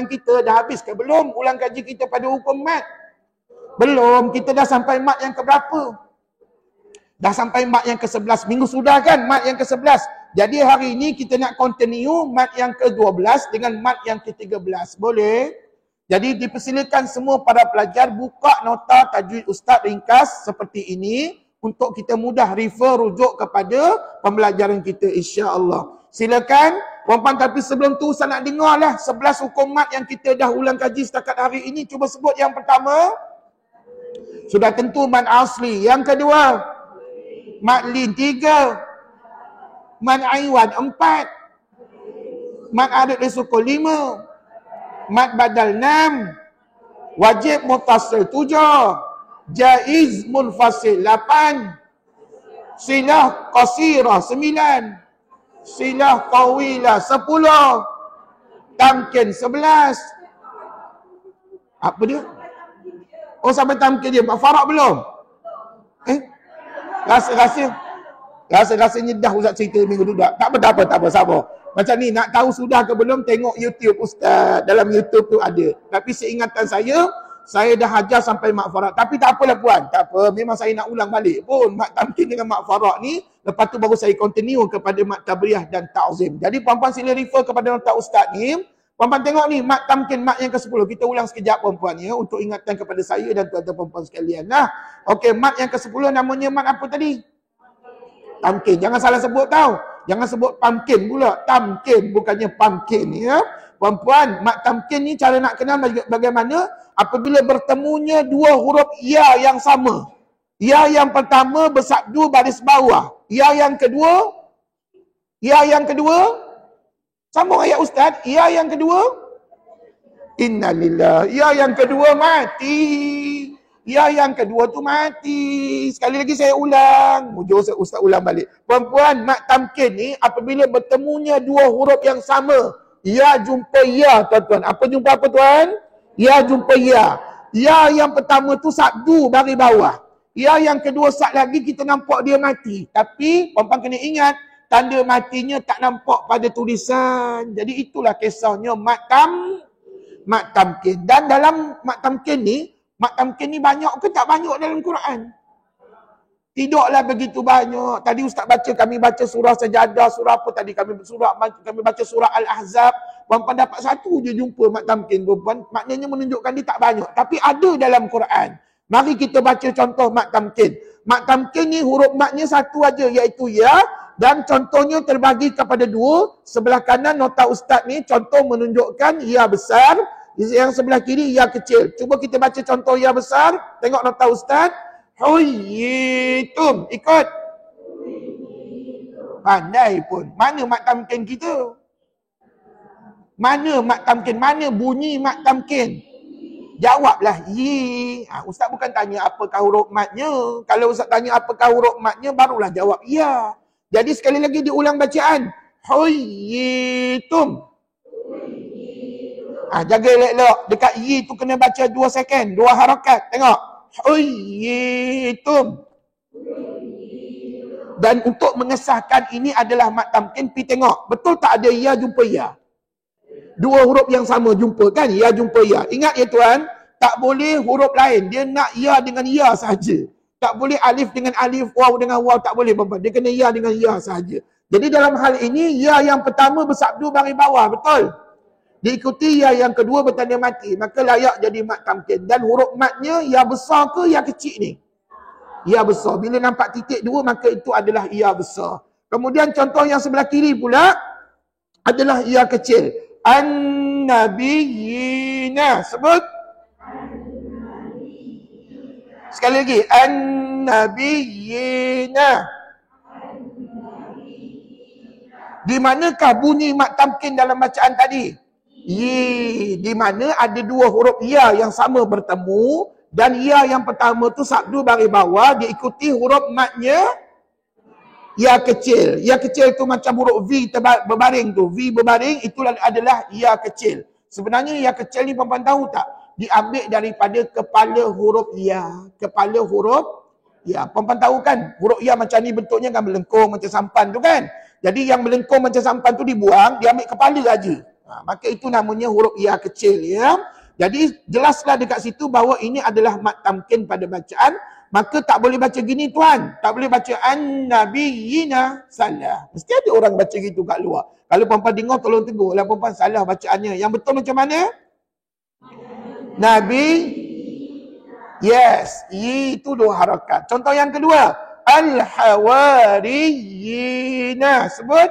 kita dah habis ke belum ulang kaji kita pada hukum mat? Belum, kita dah sampai mat yang keberapa? Dah sampai mat yang ke-11. Minggu sudah kan mat yang ke-11. Jadi hari ini kita nak continue mat yang ke-12 dengan mat yang ke-13. Boleh? Jadi dipersilakan semua para pelajar buka nota tajwid ustaz ringkas seperti ini untuk kita mudah refer rujuk kepada pembelajaran kita insya-Allah. Silakan puan-puan, tapi sebelum tu saya nak dengarlah 11 hukum mat yang kita dah ulang kaji setakat hari ini. Cuba sebut yang pertama. Sudah tentu mat asli. Yang kedua, mat lin 3, mat aiwan 4, mat arid sukun 5, mat badal 6, wajib muttasil 7, jaiz munfasil 8, silah qasirah 9, silah tawilah 10, tamkin 11. Apa dia? Oh, sampai tamkin dia. Mak Farak belum? Rasa-rasanya dah Ustaz cerita minggu tu dah. Tak apa, sabar. Macam ni, nak tahu sudah ke belum, tengok YouTube Ustaz. Dalam YouTube tu ada. Tapi seingatan saya dah hajar sampai Mak Farak. Tapi tak apalah puan. Tak apa, memang saya nak ulang balik pun. Mak Tamkin dengan Mak Farak ni, lepas tu baru saya continue kepada Mak Tabriyah dan Ta'zim. Jadi puan-puan sila refer kepada nota Ustaz ni. Puan-puan tengok ni, mat tamkin, mat yang ke-10. Kita ulang sekejap puan-puan ya, untuk ingatkan kepada saya dan tuan-tuan puan-puan sekalian. Nah, okey, mat yang ke-10 namanya mat apa tadi? Tamkin. Jangan salah sebut tau. Jangan sebut pumpkin pula. Tamkin, bukannya pumpkin ya. Puan-puan, mat tamkin ni cara nak kenal bagaimana? Apabila bertemunya dua huruf ya yang sama. Ya yang pertama bersabdu baris bawah. Ya yang kedua sambung ayat Ustaz. Ya yang kedua, innalillah. Ya yang kedua mati. Ya yang kedua tu mati. Sekali lagi saya ulang. Mujur Ustaz ulang balik. Puan-puan, mat tamkin ni apabila bertemunya dua huruf yang sama. Ya jumpa ya, tuan-tuan. Apa jumpa apa, tuan? Ya jumpa ya. Ya yang pertama tu sabdu bagi bawah. Ya yang kedua sat lagi kita nampak dia mati. Tapi puan-puan kena ingat, tanda matinya tak nampak pada tulisan. Jadi itulah kisahnya mat tamkin. Dan dalam mat tamkin ni banyak ke tak banyak dalam Quran? Tidaklah begitu banyak. Tadi Ustaz kami baca surah Sajadah, surah apa tadi? Kami baca surah Al-Ahzab. Puan-puan dapat satu je jumpa mat tamkin, puan-puan. Maknanya menunjukkan dia tak banyak. Tapi ada dalam Quran. Mari kita baca contoh mat tamkin. Mat tamkin ni huruf matnya satu aja, iaitu ya. Dan contohnya terbagi kepada dua. Sebelah kanan nota Ustaz ni contoh menunjukkan ya besar. Yang sebelah kiri ya kecil. Cuba kita baca contoh ya besar. Tengok nota Ustaz. Huyitum. Ikut. Pandai pun. Mana mat tamkin kita? Mana mat tamkin? Mana bunyi mat tamkin? Jawablah yi. Ustaz bukan tanya apakah huruf matnya. Kalau Ustaz tanya apakah huruf matnya, barulah jawab ya. Jadi sekali lagi diulang bacaan. Huyitum. Jaga elok-elok. Dekat yi tu kena baca 2 second. 2 harakat. Tengok. Huyitum. Dan untuk mengesahkan ini adalah mat tamkin, pergi tengok. Betul tak ada ya jumpa ya? Dua huruf yang sama jumpa kan? Ya jumpa ya. Ingat ya tuan. Tak boleh huruf lain. Dia nak ya dengan ya sahaja. Tak boleh alif dengan alif, waw dengan waw, tak boleh bapak. Dia kena ya dengan ya sahaja. Jadi dalam hal ini, ya yang pertama bersabdu bagi bawah, betul? Diikuti ya yang kedua bertanda mati. Maka layak jadi mat tamkin. Dan huruf matnya, ya besar ke ya kecil ni? Ya besar. Bila nampak titik 2, maka itu adalah ya besar. Kemudian contoh yang sebelah kiri pula, adalah ya kecil. An-nabiyina. Sebut. Sekali lagi. An-nabiyina. Di manakah bunyi mat tamkin dalam bacaan tadi? Yi. Di mana ada dua huruf ya yang sama bertemu. Dan ya yang pertama tu sabdu bagi bawah. Diikuti huruf matnya ya kecil. Ya kecil tu macam huruf V berbaring tu. V berbaring itulah adalah ya kecil. Sebenarnya ya kecil ni puan-puan tahu tak? Diambil daripada kepala huruf ya. Kepala huruf ya. Puan-puan tahu kan? Huruf ya macam ni bentuknya kan melengkung macam sampan tu kan? Jadi yang melengkung macam sampan tu dibuang, dia ambil kepala aja. Maka itu namanya huruf ya kecil ya. Jadi jelaslah dekat situ bahawa ini adalah mat tamkin pada bacaan. Maka tak boleh baca gini tuan. Tak boleh baca an-nabiyina salah. Mesti ada orang baca gitu kat luar. Kalau perempuan dengar tolong tegur. Kalau perempuan salah bacaannya. Yang betul macam mana? Nabi. Yes. Itu dua harakat. Contoh yang kedua. Al-hawariyina. Sebut.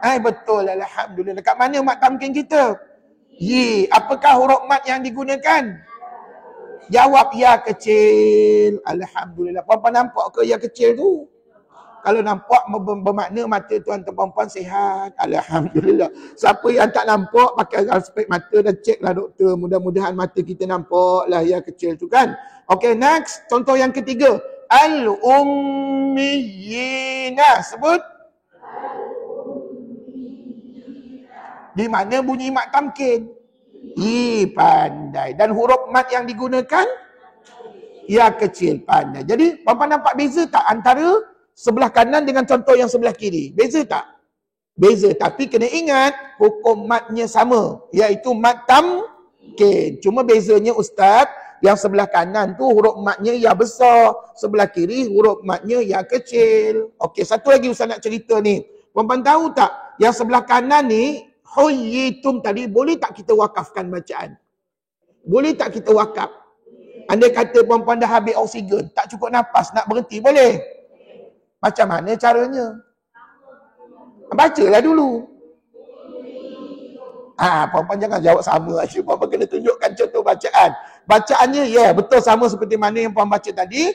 Betul. Alhamdulillah. Dekat mana mat tamkin kita? Yi. Apakah huruf mat yang digunakan? Jawab ya kecil. Alhamdulillah. Puan-puan nampak ke ya kecil tu? Kalau nampak bermakna mata tuan-tuan perempuan sihat. Alhamdulillah. Siapa yang tak nampak pakai aspek mata dan ceklah doktor. Mudah-mudahan mata kita nampak lah ya kecil tu kan. Okay, next. Contoh yang ketiga. Al-ummiyina. Sebut. Di mana bunyi mat tamkin? Pandai. Dan huruf mat yang digunakan? Ya kecil, pandai. Jadi, puan-puan nampak beza tak antara sebelah kanan dengan contoh yang sebelah kiri? Beza tak? Beza. Tapi kena ingat, hukum matnya sama. Iaitu mat tamkin. Cuma bezanya ustaz, yang sebelah kanan tu huruf matnya ya besar. Sebelah kiri huruf matnya ya kecil. Okey, satu lagi ustaz nak cerita ni. Puan-puan tahu tak? Yang sebelah kanan ni, huyyitum tadi, boleh tak kita wakafkan bacaan? Boleh tak kita wakaf? Andai kata perempuan dah habis oksigen, tak cukup nafas, nak berhenti, boleh? Macam mana caranya? Bacalah dulu. Perempuan jangan jawab sama aja. Perempuan kena tunjukkan contoh bacaan. Bacaannya, betul sama seperti mana yang puan baca tadi.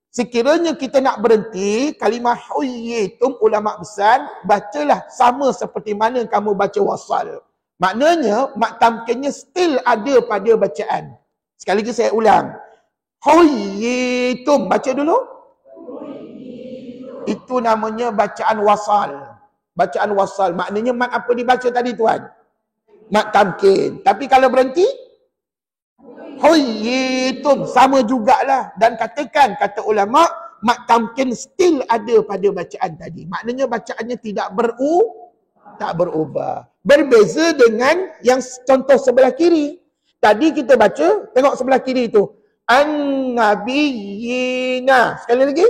Sekiranya kita nak berhenti, kalimah huyyitum ulama besar, bacalah sama seperti mana kamu baca wasal. Maknanya, mat tamkinnya still ada pada bacaan. Sekali lagi saya ulang. Huyyitum, baca dulu. Itu namanya bacaan wasal. Bacaan wasal, maknanya mat apa dibaca tadi tuan? Mat tamkin. Tapi kalau berhenti, huyyitum, sama jugalah. Dan katakan, kata ulama, mat tamkin still ada pada bacaan tadi. Maknanya bacaannya tak berubah. Berbeza dengan yang contoh sebelah kiri. Tadi kita baca, tengok sebelah kiri tu. An-nabiyina. Sekali lagi.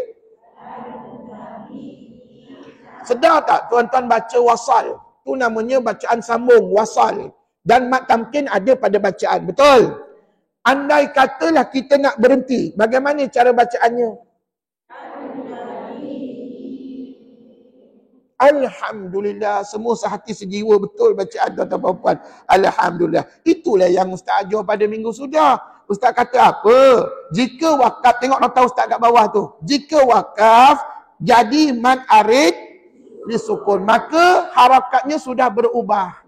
Sedar tak tuan-tuan baca wasal? Tu namanya bacaan sambung, wasal. Dan mat tamkin ada pada bacaan. Betul? Andai katalah kita nak berhenti, bagaimana cara bacaannya? Alhamdulillah, semua sehati sejiwa betul bacaan tuan-tuan perempuan. Alhamdulillah. Itulah yang Ustaz ajar pada minggu sudah. Ustaz kata apa? Jika wakaf, tengok nota Ustaz kat bawah tu. Jika wakaf jadi mad arid disukun, maka harakatnya sudah berubah.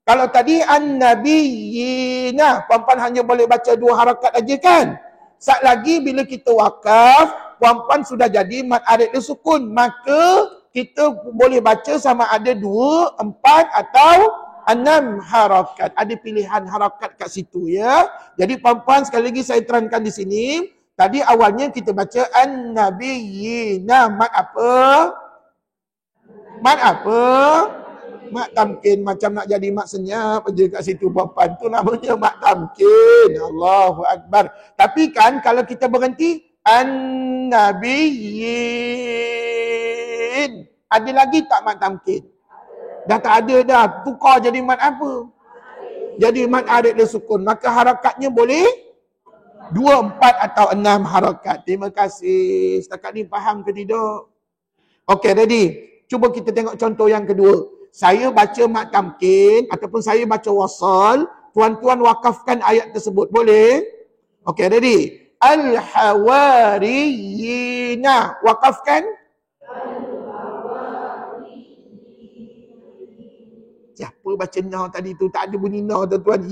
Kalau tadi an-nabiyina, puan-puan hanya boleh baca dua harakat aja kan? Sat lagi bila kita wakaf, puan-puan sudah jadi mad arid disukun, maka kita boleh baca sama ada 2, 4 atau 6 harakat. Ada pilihan harakat kat situ ya. Jadi puan-puan sekali lagi saya terangkan di sini. Tadi awalnya kita baca an-nabiyina. Mat apa? Mat apa? Mat tamkin, macam nak jadi mat senyap aja kat situ puan-puan. Tu namanya mat tamkin. Allahu Akbar. Tapi kan kalau kita berhenti an-nabiyyin, ada lagi tak mat tamkin? Dah tak ada dah. Tukar jadi mat apa? Jadi mat arid disukun. Maka harakatnya boleh 2, 4 atau 6 harakat. Terima kasih. Setakat ni faham ke tidak? Okey, ready? Cuba kita tengok contoh yang kedua. Saya baca mat tamkin ataupun saya baca wasal, tuan-tuan wakafkan ayat tersebut. Boleh? Okey, ready? Al-hawariyina. Wakafkan? Siapa baca na tadi tu? Tak ada bunyi na tuan-tuan.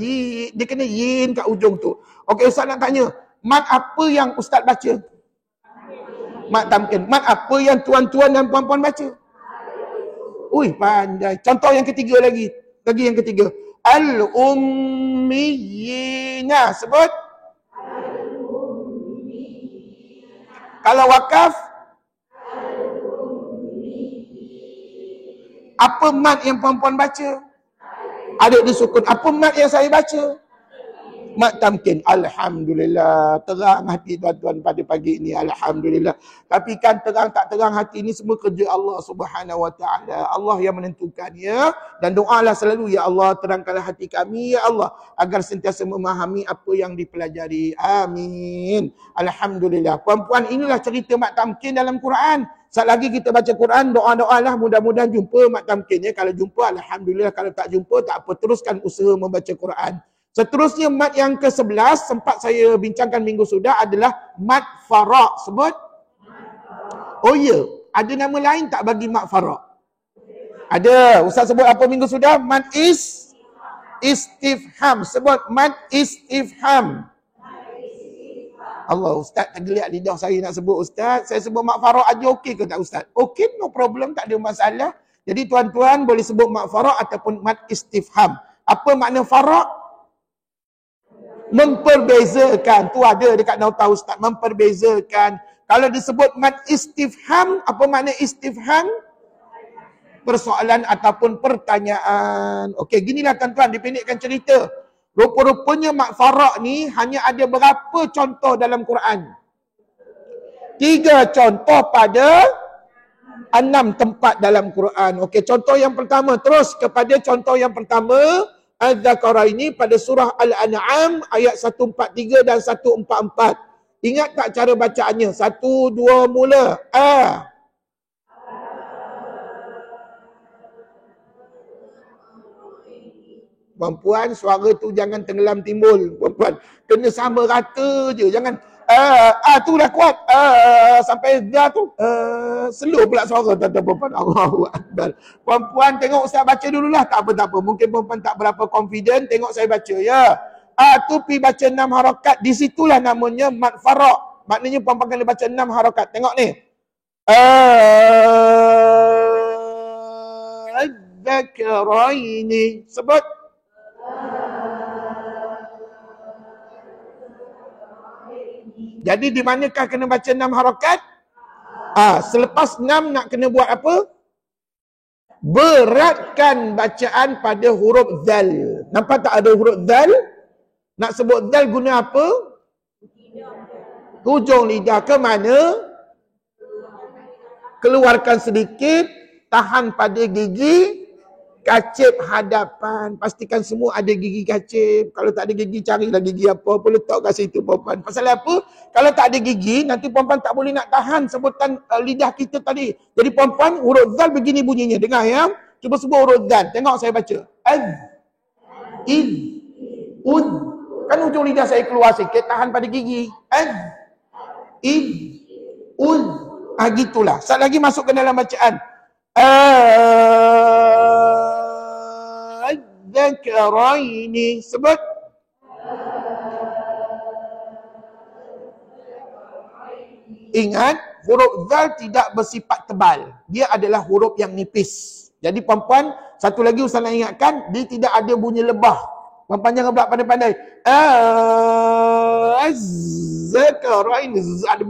Dia kena yin kat ujung tu. Okey, Ustaz nak tanya. Mat apa yang Ustaz baca? Mat tamkin. Mat apa yang tuan-tuan dan puan-puan baca? Ui, pandai. Contoh yang ketiga lagi. Lagi yang ketiga. Al-ummiyina. Sebut. Kalau wakaf. Apa mat yang puan-puan baca? Ada disukun. Apa mat yang saya baca? Mat tamkin. Alhamdulillah. Terang hati tuan-tuan pada pagi ini. Alhamdulillah. Tapi kan terang tak terang hati ini semua kerja Allah Subhanahu Wa Taala. Allah yang menentukannya. Dan doalah selalu, ya Allah, terangkanlah hati kami, ya Allah, agar sentiasa memahami apa yang dipelajari. Amin. Alhamdulillah. Puan-puan, inilah cerita mat tamkin dalam Quran. Saat lagi kita baca Quran, doa-doa lah, mudah-mudahan jumpa mat tamkin ya. Kalau jumpa, Alhamdulillah. Kalau tak jumpa, tak apa. Teruskan usaha membaca Quran. Seterusnya mat yang ke-11 sempat saya bincangkan minggu sudah adalah mat farak. Sebut? Oh ya, ada nama lain tak bagi mat farak? Ada. Ustaz sebut apa minggu sudah? Mat istifham. Sebut mat istifham. Allah, Ustaz tergeliat lidah saya nak sebut Ustaz. Saya sebut mat farak aja okey ke tak Ustaz? Okey, no problem, tak ada masalah. Jadi tuan-tuan boleh sebut mat farak ataupun mat istifham. Apa makna farak? Memperbezakan. Tu ada dekat nota Ustaz. Memperbezakan. Kalau disebut mat istifham, apa makna istifham? Persoalan ataupun pertanyaan. Okey, ginilah tuan-tuan, dipendekkan cerita. Rupa-rupanya mat farak ni hanya ada berapa contoh dalam Quran? 3 contoh pada 6 tempat dalam Quran. Okey, contoh yang pertama. Terus kepada contoh yang pertama. Az-Zakara ini pada surah Al-An'am ayat 143 dan 144. Ingat tak cara bacaannya? 1, 2, mula. Puan-puan, suara tu jangan tenggelam timbul. Puan-puan, kena sama rata je. Jangan, tu dah kuat. Sampai dah tu. Slow pula suara tuan-tuan puan-puan. Allahu Akbar. Puan-puan, tengok Ustaz baca dululah. Tak apa. Mungkin puan-puan tak berapa confident. Tengok saya baca, ya. Tu pi baca 6 harakat. Di situlah namanya mat farak. Maknanya puan-puan kena baca 6 harakat. Tengok ni. Az-Zakaraini. Sebut. Jadi di manakah kena baca 6 harakat? Selepas 6 nak kena buat apa? Beratkan bacaan pada huruf zal. Nampak tak ada huruf zal? Nak sebut zal guna apa? Hujung lidah ke mana? Keluarkan sedikit, tahan pada gigi, kacip hadapan. Pastikan semua ada gigi kacip. Kalau tak ada gigi, carilah gigi apa-apa, letak kat situ puan-puan. Pasal apa? Kalau tak ada gigi, nanti puan-puan tak boleh nak tahan sebutan lidah kita tadi. Jadi puan-puan, huruf zal begini bunyinya. Dengar ya. Cuba sebut huruf zal. Tengok saya baca. Az, id, ud. Kan hujung lidah saya keluar sikit, tahan pada gigi. Az, id, ud. Gitulah. Saat lagi masuk ke dalam bacaan. Az-Zakaraini. Sebut. Ingat, huruf zal tidak bersifat tebal. Dia adalah huruf yang nipis. Jadi puan-puan, satu lagi Ustaz nak ingatkan, dia tidak ada bunyi lebah. Puan-puan jangan pula pandai-pandai. Az-Zakaraini. Ada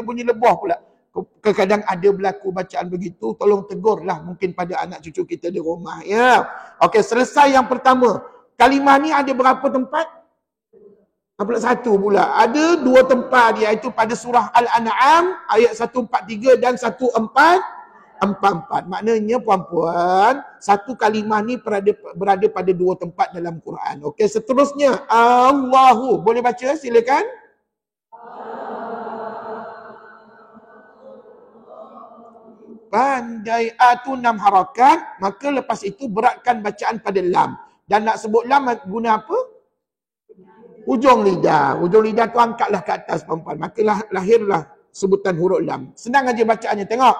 bunyi lebah pula. Kadang-kadang ada berlaku bacaan begitu, tolong tegurlah mungkin pada anak cucu kita di rumah, ya. Okey, selesai yang pertama. Kalimah ni ada berapa tempat? Pula satu pula. Ada 2 tempat, iaitu pada surah Al-An'am ayat 143 dan 144. Maknanya puan-puan, satu kalimah ni berada pada 2 tempat dalam Quran. Okey, seterusnya Allahu. Boleh baca? Silakan. Pandai. Tu 6 harakat. Maka lepas itu beratkan bacaan pada lam. Dan nak sebut lam guna apa? Hujung lidah. Hujung lidah tu angkatlah ke atas puan-puan. Maka lahirlah sebutan huruf lam. Senang aja bacaannya. Tengok.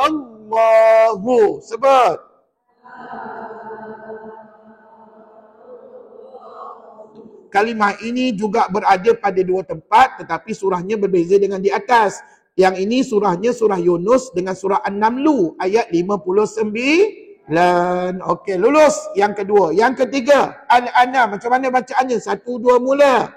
Allahu. Sebut. Kalimah ini juga berada pada 2 tempat, tetapi surahnya berbeza dengan di atas. Yang ini surahnya surah Yunus dengan surah An-Namlu ayat 59. Okey, lulus. Yang kedua. Yang ketiga, Al-An'am. Macam mana bacaannya? 1, 2, mula.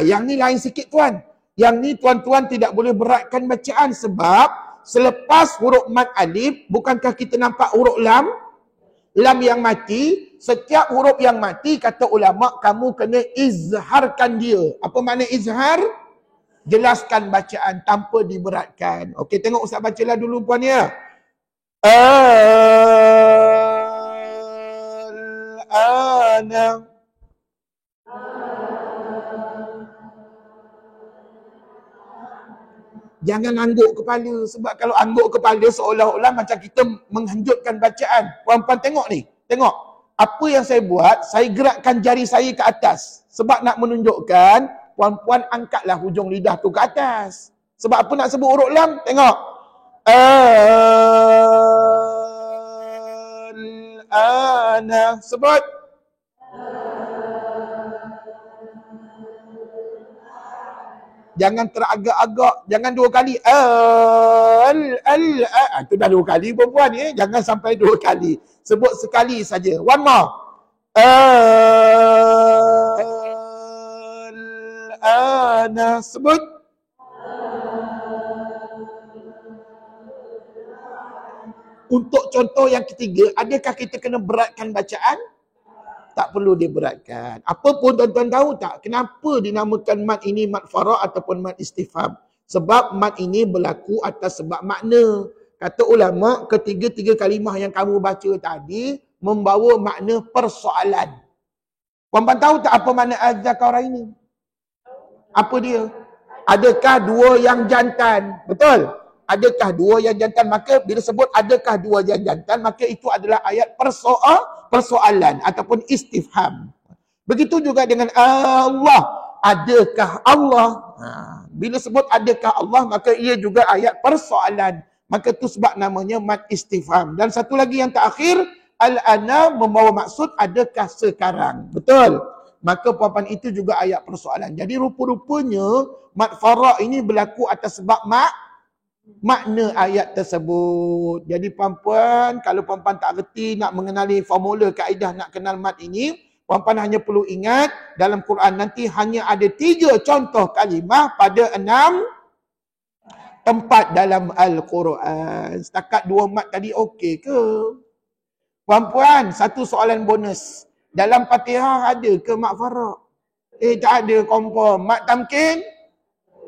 Yang ni lain sikit tuan. Yang ni tuan-tuan tidak boleh beratkan bacaan sebab selepas huruf mad alif, bukankah kita nampak huruf lam? Lam yang mati, setiap huruf yang mati, kata ulama, kamu kena izharkan dia. Apa makna izhar? Jelaskan bacaan tanpa diberatkan. Okey, tengok Ustaz bacalah dulu puan ya. Al-ana. Jangan angguk kepala. Sebab kalau angguk kepala seolah-olah macam kita menghenjutkan bacaan. Puan-puan tengok ni. Tengok. Apa yang saya buat, saya gerakkan jari saya ke atas. Sebab nak menunjukkan, puan-puan angkatlah hujung lidah tu ke atas. Sebab apa nak sebut huruf lam? Tengok. Al-ana. Sebut. Jangan teragak-agak. Jangan dua kali. Itu dah dua kali perempuan ya. Jangan sampai dua kali. Sebut sekali saja. One more. Ana. Sebut. Untuk contoh yang ketiga, adakah kita kena beratkan bacaan? Tak perlu diberatkan. Apa pun tuan-tuan tahu tak? Kenapa dinamakan mad ini mad fara' ataupun mad istifham? Sebab mad ini berlaku atas sebab makna. Kata ulama, ketiga-tiga kalimah yang kamu baca tadi membawa makna persoalan. Puan-puan tahu tak apa makna az-zakara ini? Apa dia? Adakah dua yang jantan? Betul? Adakah dua yang jantan? Maka bila sebut adakah dua yang jantan, maka itu adalah ayat persoalan ataupun istifham. Begitu juga dengan Allah. Adakah Allah? Bila sebut adakah Allah, maka ia juga ayat persoalan. Maka itu sebab namanya mad istifham. Dan satu lagi yang terakhir, al-ana membawa maksud adakah sekarang. Betul? Maka puan-puan itu juga ayat persoalan. Jadi rupa-rupanya mad fara' ini berlaku atas sebab makna ayat tersebut. Jadi puan-puan, kalau puan-puan tak reti nak mengenali formula kaedah nak kenal mad ini, puan-puan hanya perlu ingat dalam Quran nanti hanya ada 3 contoh kalimah pada 6 tempat dalam Al-Quran. Setakat 2 mad tadi okey ke? Puan-puan, satu soalan bonus. Dalam Fatihah ada ke mad fara'? Tak ada confirm. Mad tamkin?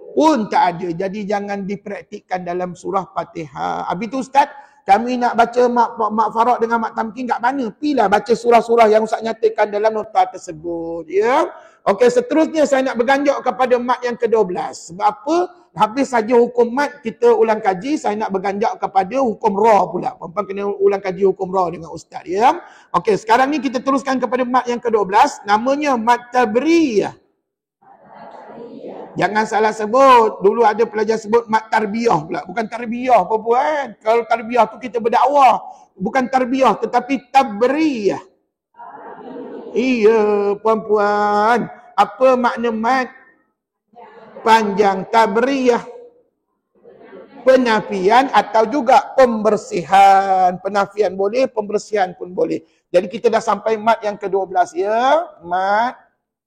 Pun tak ada. Jadi jangan dipraktikkan dalam surah Fatihah. Habis tu Ustaz, kami nak baca mak fara' dengan mak tamkin kat mana? Pilah baca surah-surah yang Ustaz nyatakan dalam nota tersebut. Ya. Okey, seterusnya saya nak berganjak kepada mat yang ke-12. Sebab apa? Habis saja hukum mat kita ulang kaji, saya nak berganjak kepada hukum ra pula. Puan-puan kena ulang kaji hukum ra dengan Ustaz. Ya. Okey, sekarang ni kita teruskan kepada mat yang ke-12. Namanya mat tabriyah. Jangan salah sebut. Dulu ada pelajar sebut mat tarbiyah pula. Bukan tarbiyah puan. Kalau tarbiyah tu kita berdakwah. Bukan tarbiyah tetapi tabriyah. Iya puan-puan. Apa makna mat? Panjang. Tabriyah. Penafian atau juga pembersihan. Penafian boleh, pembersihan pun boleh. Jadi kita dah sampai mat yang ke-12 ya. Mat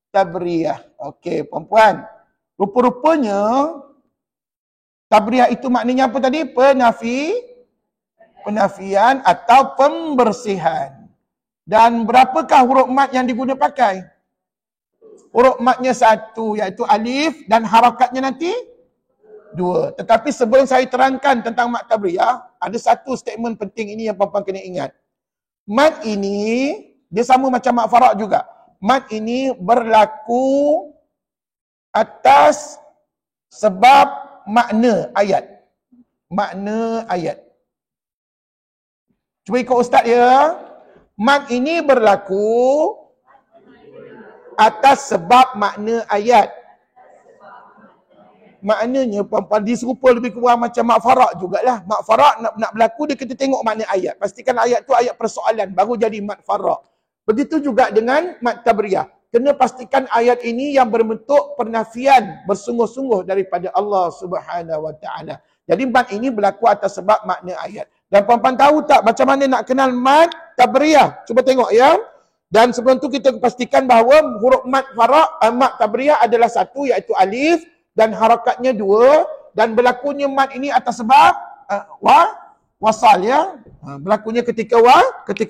tabriyah. Okey puan-puan. Rupa-rupanya tabriyah itu maknanya apa tadi? Penafian atau pembersihan. Dan berapakah huruf mat yang diguna pakai? Huruf matnya 1 iaitu alif dan harakatnya nanti 2. Tetapi sebelum saya terangkan tentang mat tabriyah, ada satu statement penting ini yang puan-puan kena ingat. Mat ini dia sama macam mat fara' juga. Mat ini berlaku atas sebab makna ayat. Makna ayat. Cuba ikut Ustaz ya. Mad ini berlaku atas sebab makna ayat. Maknanya puan-puan diserupa lebih kurang macam mak fara' jugalah. Mak fara' nak berlaku dia kita tengok makna ayat. Pastikan ayat tu ayat persoalan baru jadi mat fara'. Begitu juga dengan mat tabriyah. Kena pastikan ayat ini yang berbentuk pernafian bersungguh-sungguh daripada Allah Subhanahu Wa Taala. Jadi mat ini berlaku atas sebab makna ayat. Dan puan-puan tahu tak macam mana nak kenal mat tabriyah? Cuba tengok ya. Dan sebelum tu kita pastikan bahawa huruf mat mat tabriyah adalah satu, iaitu alif, dan harakatnya dua, dan berlakunya mat ini atas sebab wasal ya. Berlakunya ketika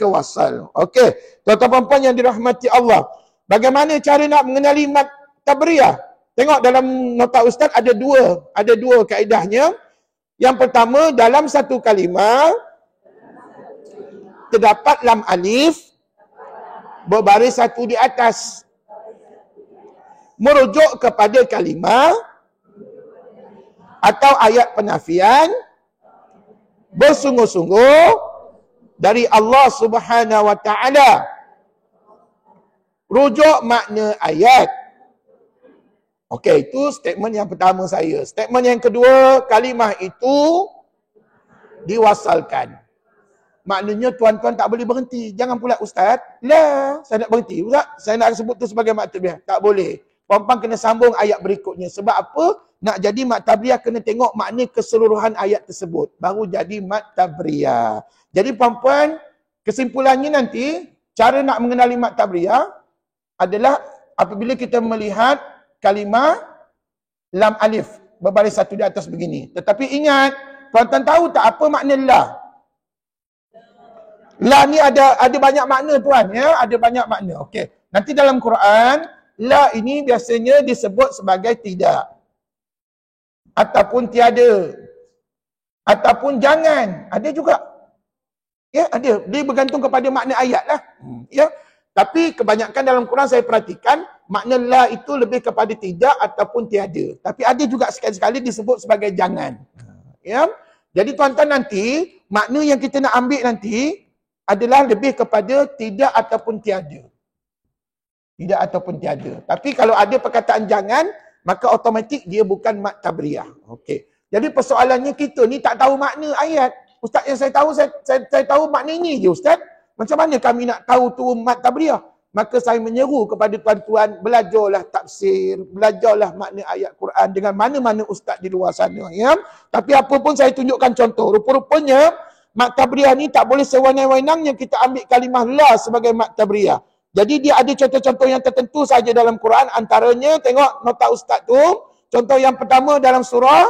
wasal. Okey, tuan-tuan puan yang dirahmati Allah. Bagaimana cara nak mengenali mat tabriyah? Tengok dalam nota ustaz ada dua kaedahnya. Yang pertama, dalam satu kalimah terdapat lam alif berbaris satu di atas, merujuk kepada kalimah atau ayat penafian bersungguh-sungguh dari Allah Subhanahu wa taala. Rujuk makna ayat. Okey, itu statement yang pertama saya. Statement yang kedua, kalimah itu diwasalkan. Maknanya tuan-tuan tak boleh berhenti. Jangan pula ustaz, lah saya nak berhenti. Ustaz, saya nak sebut tu sebagai mat tabriyah. Tak boleh. Puan-puan kena sambung ayat berikutnya. Sebab apa? Nak jadi mat tabriyah kena tengok makna keseluruhan ayat tersebut. Baru jadi mat tabriyah. Jadi puan-puan, kesimpulannya nanti, cara nak mengenali mat tabriyah adalah apabila kita melihat kalimah lam alif berbaris satu di atas begini. Tetapi ingat, tuan-tuan tahu tak apa makna la? La ni ada banyak makna tuan ya, ada banyak makna. Okey. Nanti dalam Quran, la ini biasanya disebut sebagai tidak. Ataupun tiada. Ataupun jangan. Ada juga. Ya, ada. Dia bergantung kepada makna ayat lah. Ya. Tapi kebanyakan dalam Quran saya perhatikan, makna la itu lebih kepada tidak ataupun tiada. Tapi ada juga sekali-sekali disebut sebagai jangan. Ya. Jadi tuan-tuan nanti, makna yang kita nak ambil nanti adalah lebih kepada tidak ataupun tiada. Tidak ataupun tiada. Tapi kalau ada perkataan jangan, maka automatik dia bukan mat tabriyah. Okey. Jadi persoalannya kita ni tak tahu makna ayat. Ustaz, yang saya tahu, saya tahu makna ini je ustaz. Macam mana kami nak tahu tu mat tabriyah? Maka saya menyeru kepada tuan-tuan, belajarlah tafsir, belajarlah makna ayat Quran dengan mana-mana ustaz di luar sana. Ya? Tapi apa pun saya tunjukkan contoh. Rupa-rupanya, mat tabriyah ni tak boleh sewenang-wenangnya kita ambil kalimah la sebagai mat tabriyah. Jadi dia ada contoh-contoh yang tertentu saja dalam Quran. Antaranya, tengok nota ustaz tu. Contoh yang pertama dalam surah.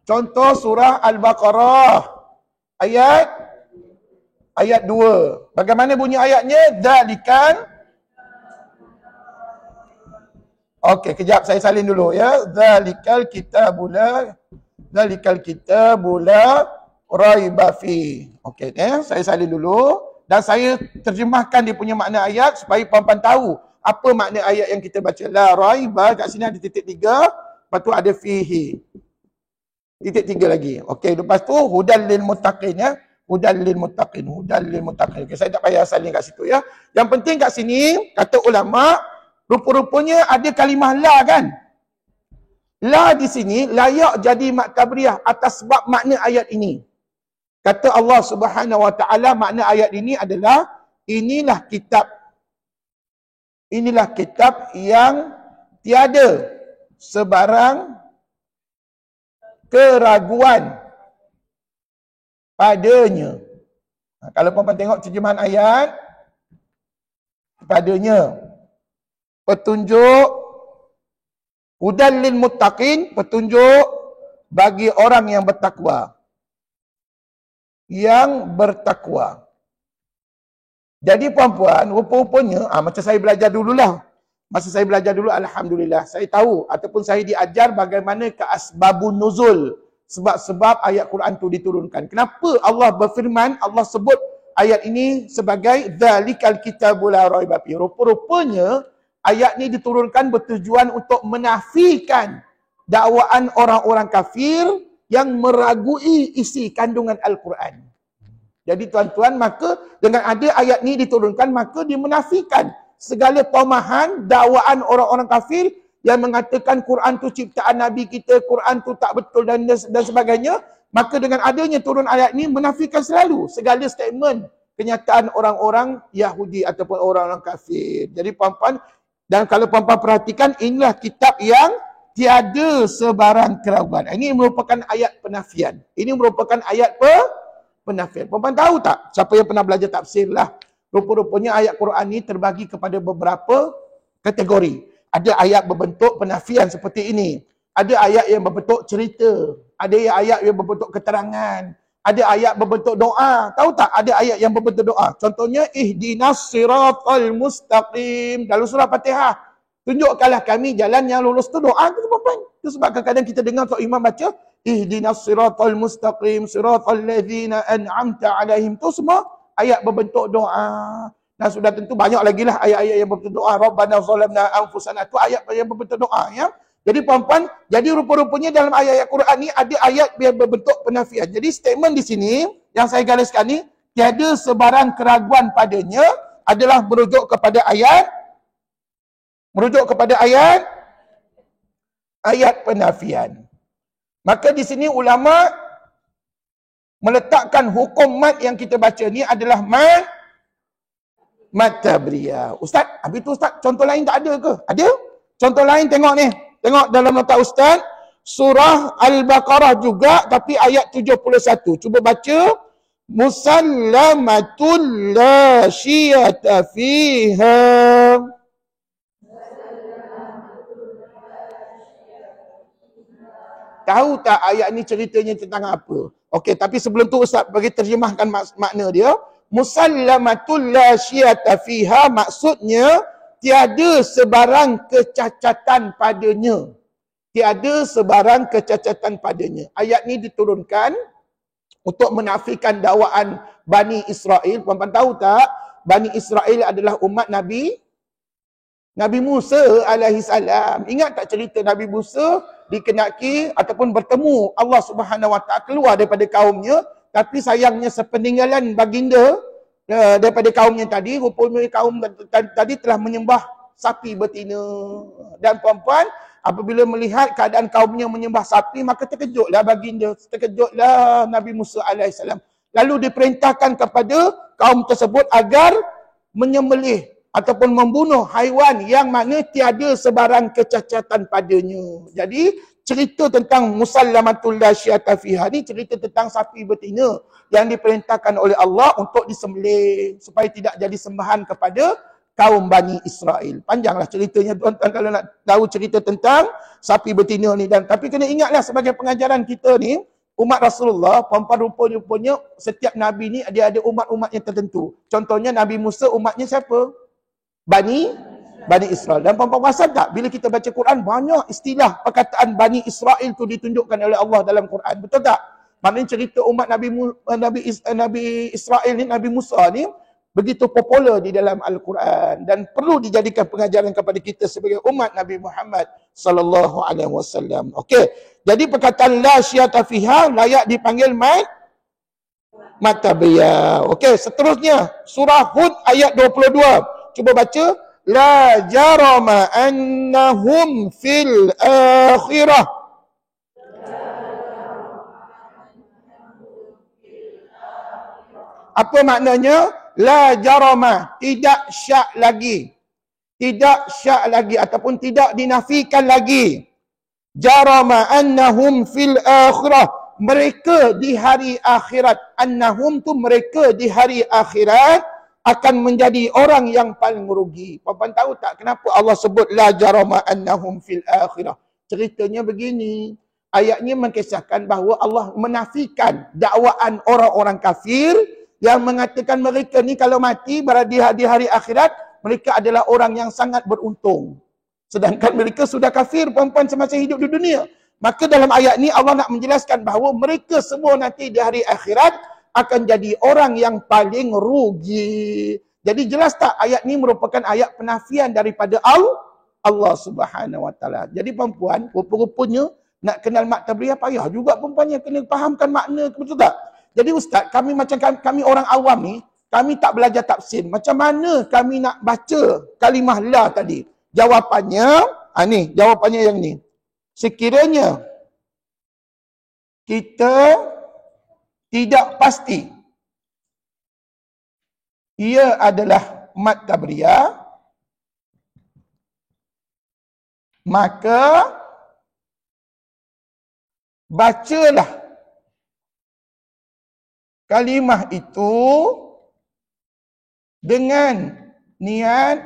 Contoh surah Al-Baqarah. Ayat 2. Bagaimana bunyi ayatnya? Dzalikal. Okey, kejap saya salin dulu ya. Dzalikal kitabula raiba fi. Okey, saya salin dulu dan saya terjemahkan dia punya makna ayat supaya puan-puan tahu apa makna ayat yang kita baca. La raiba, kat sini ada titik 3, lepas tu ada fihi. Titik 3 lagi. Okey, lepas tu hudal lil muttaqin ya. Hudal lil muttaqin. Okey, saya tak payah salin kat situ ya. Yang penting kat sini kata ulama, rupa-rupanya ada kalimah la kan? La di sini layak jadi mat tabriyah atas sebab makna ayat ini. Kata Allah Subhanahu wa taala, makna ayat ini adalah inilah kitab yang tiada sebarang keraguan padanya. Kalau puan-puan tengok terjemahan ayat, padanya petunjuk hudal lil muttaqin, petunjuk bagi orang yang bertakwa. Yang bertakwa. Jadi puan-puan, rupa-rupanya, macam saya belajar dululah. Masa saya belajar dulu, alhamdulillah, saya tahu ataupun saya diajar bagaimana ke asbabun nuzul. Sebab-sebab ayat Quran itu diturunkan. Kenapa Allah berfirman, Allah sebut ayat ini sebagai dzalikal kitabul la raiba fi. Rupa-rupanya ayat ini diturunkan bertujuan untuk menafikan dakwaan orang-orang kafir yang meragui isi kandungan Al-Quran. Jadi tuan-tuan, maka dengan ada ayat ini diturunkan, maka dia menafikan segala tomahan dakwaan orang-orang kafir yang mengatakan Quran tu ciptaan Nabi kita, Quran tu tak betul dan sebagainya. Maka dengan adanya turun ayat ini menafikan selalu segala statement kenyataan orang-orang Yahudi ataupun orang-orang kafir. Jadi puan-puan, dan kalau puan-puan perhatikan, inilah kitab yang tiada sebarang keraguan. Ini merupakan ayat penafian. Ini merupakan ayat penafian. Puan-puan tahu tak? Siapa yang pernah belajar tafsir lah. Rupa-rupanya ayat Quran ni terbagi kepada beberapa kategori. Ada ayat berbentuk penafian seperti ini. Ada ayat yang berbentuk cerita. Ada ayat yang berbentuk keterangan. Ada ayat berbentuk doa. Tahu tak ada ayat yang berbentuk doa? Contohnya, ihdinas siratal mustaqim. Dalam surah Fatihah. Tunjukkanlah kami jalan yang lurus tu doa tu apa? Itu sebab kadang-kadang kita dengar Tok Imam baca, ihdinas siratal mustaqim, siratal ladzina an'amta alaihim. Tu semua ayat berbentuk doa. Dan sudah tentu banyak lagi lah ayat-ayat yang berbentuk doa. Rabbana zalamna anfusana. Itu ayat yang berbentuk doa. Ya. Jadi puan-puan, jadi rupa-rupanya dalam ayat-ayat Quran ni ada ayat yang berbentuk penafian. Jadi statement di sini yang saya gariskan ni, tiada sebarang keraguan padanya adalah merujuk kepada ayat penafian. Maka di sini ulama meletakkan hukum mat yang kita baca ni adalah mat tabriyah. Ustaz, habis tu Ustaz, contoh lain tak ada ke? Ada? Contoh lain tengok ni. Tengok dalam nota Ustaz, surah Al-Baqarah juga tapi ayat 71. Cuba baca. Musallamatul la syiyata fiha. Tahu tak ayat ni ceritanya tentang apa? Okey, tapi sebelum tu Ustaz bagi terjemahkan makna dia. Musallamatul la syiyata fiha maksudnya tiada sebarang kecacatan padanya. Tiada sebarang kecacatan padanya. Ayat ni diturunkan untuk menafikan dakwaan Bani Israel. Puan-puan tahu tak? Bani Israel adalah umat Nabi Musa alaihi salam. Ingat tak cerita Nabi Musa dikenaki ataupun bertemu Allah Subhanahu Wa Taala keluar daripada kaumnya, tapi sayangnya sepeninggalan baginda daripada kaumnya tadi, rupanya kaum tadi telah menyembah sapi betina. Dan puan-puan, apabila melihat keadaan kaumnya menyembah sapi, maka terkejutlah baginda, terkejutlah Nabi Musa AS. Lalu diperintahkan kepada kaum tersebut agar menyembelih ataupun membunuh haiwan yang mana tiada sebarang kecacatan padanya. Jadi, cerita tentang musallamatul la syiyata fiha ni cerita tentang sapi betina yang diperintahkan oleh Allah untuk disembelih supaya tidak jadi sembahan kepada kaum Bani Israel. Panjanglah ceritanya tuan-tuan kalau nak tahu cerita tentang sapi betina ni. Dan tapi kena ingatlah sebagai pengajaran kita ni, umat Rasulullah, puan-puan rupanya setiap Nabi ni dia ada umat-umat yang tertentu. Contohnya Nabi Musa umatnya siapa? Bani Israel. Dan puan-puan perasan tak? Bila kita baca Quran, banyak istilah perkataan Bani Israel tu ditunjukkan oleh Allah dalam Quran. Betul tak? Maknanya cerita umat Nabi Israel ni, Nabi Musa ni, begitu popular di dalam Al-Quran. Dan perlu dijadikan pengajaran kepada kita sebagai umat Nabi Muhammad sallallahu alaihi wasallam. Okey. Jadi perkataan la syiyata fiha layak dipanggil mat tabriyah. Okey, seterusnya surah Hud ayat 22. Cuba baca. La jarama annahum fil akhirah. Apa maknanya? La jarama. Tidak syak lagi. Tidak syak lagi ataupun tidak dinafikan lagi. Jarama annahum fil akhirah. Mereka di hari akhirat. Annahum tu mereka di hari akhirat akan menjadi orang yang paling merugi. Puan-puan tahu tak kenapa Allah sebut la jarama annahum fil akhirah? Ceritanya begini. Ayatnya mengkisahkan bahawa Allah menafikan dakwaan orang-orang kafir yang mengatakan mereka ni kalau mati di hari akhirat, mereka adalah orang yang sangat beruntung. Sedangkan mereka sudah kafir puan-puan semasa hidup di dunia. Maka dalam ayat ni Allah nak menjelaskan bahawa mereka semua nanti di hari akhirat akan jadi orang yang paling rugi. Jadi jelas tak ayat ni merupakan ayat penafian daripada Allah Subhanahu Wa Taala. Jadi puan-puan, rupa-rupanya nak kenal mat tabriyah payah juga puan-puan yang kena fahamkan makna, betul tak? Jadi ustaz, kami orang awam ni, kami tak belajar tafsir. Macam mana kami nak baca kalimah la tadi? Jawapannya, jawapannya yang ni. Sekiranya kita tidak pasti ia adalah mat tabriyah, maka bacalah kalimah itu dengan niat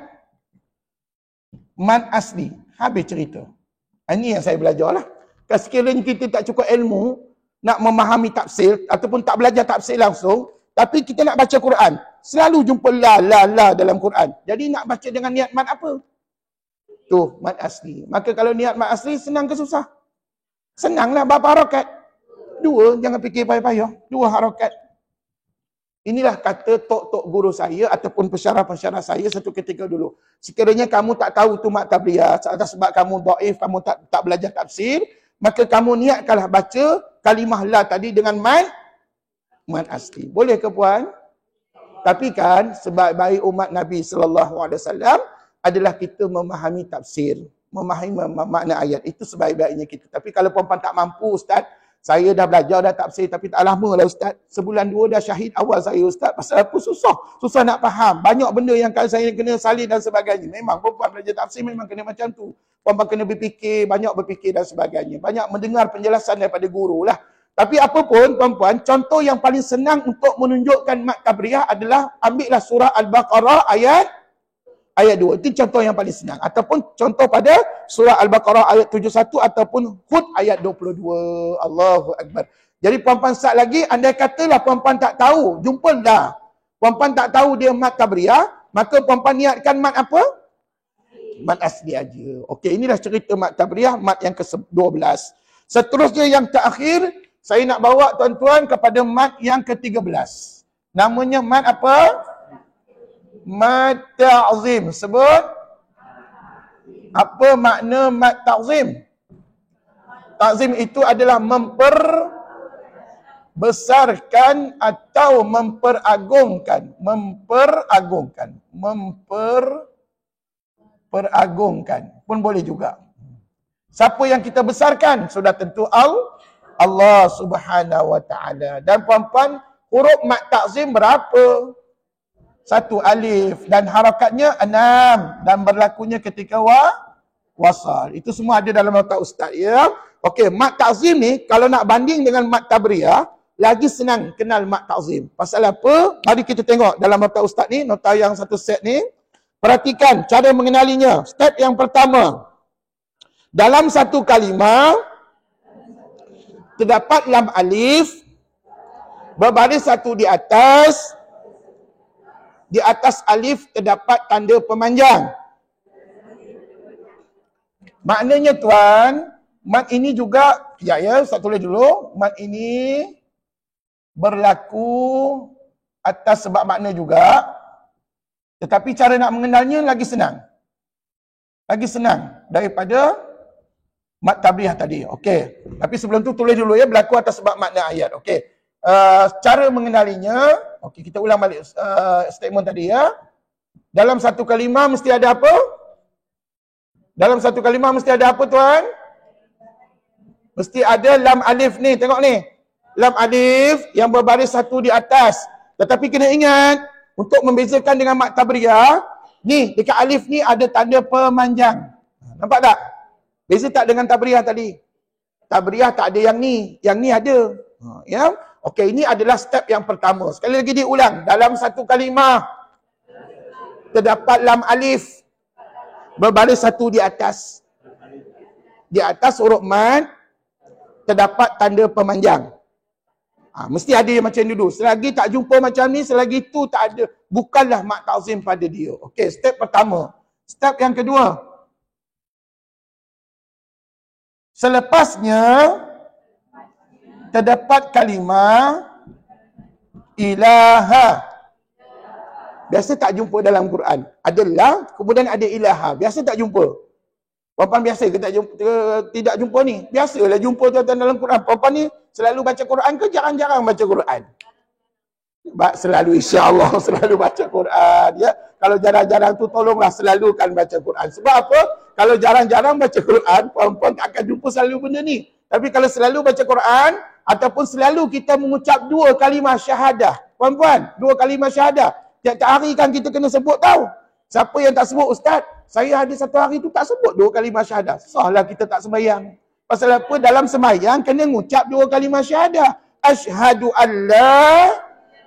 mad asli. Habis cerita. Ini yang saya belajar lah. Sekiranya kita tak cukup ilmu, nak memahami tafsir, ataupun tak belajar tafsir langsung, tapi kita nak baca Quran, selalu jumpa la dalam Quran. Jadi nak baca dengan niat mad apa? Tuh, mad asli. Maka kalau niat mad asli, senang ke susah? Senanglah, berapa harakat? 2, jangan fikir payah-payah. 2 harakat. Inilah kata tok-tok guru saya ataupun pensyarah-pensyarah saya satu ketika dulu. Sekiranya kamu tak tahu tu mat tabriyah atas sebab kamu dhaif, kamu tak belajar tafsir, maka kamu niatkanlah baca kalimah la tadi dengan mad asli. Boleh ke puan? Tapi kan sebaik-baik umat Nabi sallallahu alaihi wasallam adalah kita memahami tafsir, memahami makna ayat. Itu sebaik-baiknya kita. Tapi kalau puan-puan tak mampu, ustaz, saya dah belajar dah tafsir tapi tak lama lah ustaz. Sebulan 2 dah syahid awal saya ustaz. Pasal apa? Susah nak faham. Banyak benda yang saya kena salin dan sebagainya. Memang perempuan belajar tafsir memang kena macam tu. Perempuan kena berfikir, banyak berfikir dan sebagainya. Banyak mendengar penjelasan daripada guru lah. Tapi apapun perempuan, contoh yang paling senang untuk menunjukkan mat tabriyah adalah ambillah surah Al-Baqarah ayat 2. Itu contoh yang paling senang. Ataupun contoh pada surah Al-Baqarah ayat 71 ataupun Hud ayat 22. Allahu Akbar. Jadi puan-puan sat lagi, andai katalah puan-puan tak tahu, jumpa dah. Puan-puan tak tahu dia mat tabriyah, maka puan-puan niatkan mat apa? Mat asli aja. Okey, inilah cerita mat tabriyah, mat yang ke-12. Seterusnya yang terakhir, saya nak bawa tuan-tuan kepada mat yang ke-13. Namanya mat apa? Mat ta'zim. Sebut. Apa makna mat ta'zim? Ta'zim itu adalah memperbesarkan atau memperagungkan. Memperagungkan. Pun boleh juga. Siapa yang kita besarkan? Sudah tentu Allah Subhanahu wa ta'ala. Dan puan-puan, huruf mat ta'zim berapa? 1 alif dan harakatnya 6 dan berlakunya ketika wasal. Itu semua ada dalam nota ustaz ya. Okey, mat ta'zim ni kalau nak banding dengan mat tabriyah lagi senang kenal mat ta'zim. Pasal apa? Mari kita tengok dalam nota ustaz ni, nota yang satu set ni. Perhatikan cara mengenalinya. Step yang pertama. Dalam satu kalimah terdapat lam alif berbaris satu di atas. Di atas alif terdapat tanda pemanjang. Maknanya tuan, mat ini juga, saya tulis dulu, mat ini berlaku atas sebab makna juga. Tetapi cara nak mengenalnya lagi senang. Lagi senang daripada mat tabriyah tadi. Okey. Tapi sebelum tu tulis dulu ya, berlaku atas sebab makna ayat. Okey. Cara mengenalinya, okey, kita ulang balik statement tadi ya. Dalam satu kalimah mesti ada apa? Dalam satu kalimah mesti ada apa tuan? Mesti ada lam alif ni, tengok ni. Lam alif yang berbaris satu di atas. Tetapi kena ingat, untuk membezakan dengan mat tabriyah, ni dekat alif ni ada tanda pemanjang. Nampak tak? Beza tak dengan tabriyah tadi? Tabriyah tak ada yang ni ada. Ya? Okey, ini adalah step yang pertama. Sekali lagi diulang. Dalam satu kalimah terdapat lam alif berbaris satu di atas. Di atas huruf mat terdapat tanda pemanjang. Mesti ada yang macam dulu. Selagi tak jumpa macam ni, selagi tu tak ada. Bukanlah mat ta'zim pada dia. Okey, step pertama. Step yang kedua. Selepasnya terdapat kalimah ilaha. Biasa tak jumpa dalam Quran. Adalah, kemudian ada ilaha. Biasa tak jumpa. Puan-puan biasa ke tidak jumpa ni? Biasalah jumpa tuan-tuan dalam Quran. Puan-puan ni selalu baca Quran ke jarang-jarang baca Quran? Selalu, insya-Allah selalu baca Quran ya. Kalau jarang-jarang tu tolonglah selalukan baca Quran. Sebab apa? Kalau jarang-jarang baca Quran, puan-puan tak akan jumpa selalu benda ni. Tapi kalau selalu baca Quran ataupun selalu kita mengucap 2 kalimah syahadah. Puan-puan, 2 kalimah syahadah. Tiap-tiap hari kan kita kena sebut tahu. Siapa yang tak sebut, ustaz, saya ada satu hari tu tak sebut 2 kalimah syahadah. Sahlah kita tak sembahyang. Pasal apa? Dalam sembahyang kena mengucap 2 kalimah syahadah. Asyhadu an la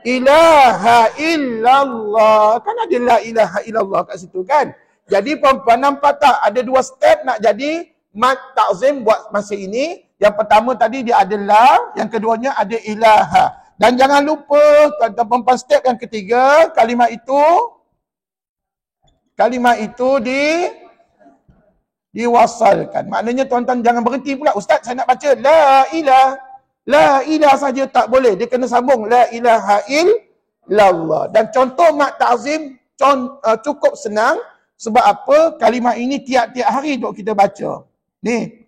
ilaha illallah. Kan ada la ilaha illallah kat situ kan. Jadi puan-puan nampak tak? Ada dua step nak jadi mat ta'zim buat masa ini. Yang pertama tadi dia ada la, yang keduanya ada ilaha. Dan jangan lupa tuan-tuan puan-puan step yang ketiga, kalimat itu diwasalkan. Maknanya tuan-tuan jangan berhenti pula. Ustaz saya nak baca la ilah. La ilah saja tak boleh. Dia kena sambung la ilaha illallah. Dan contoh mat ta'zim cukup senang. Sebab apa? Kalimat ini tiap-tiap hari duk kita baca. Ni.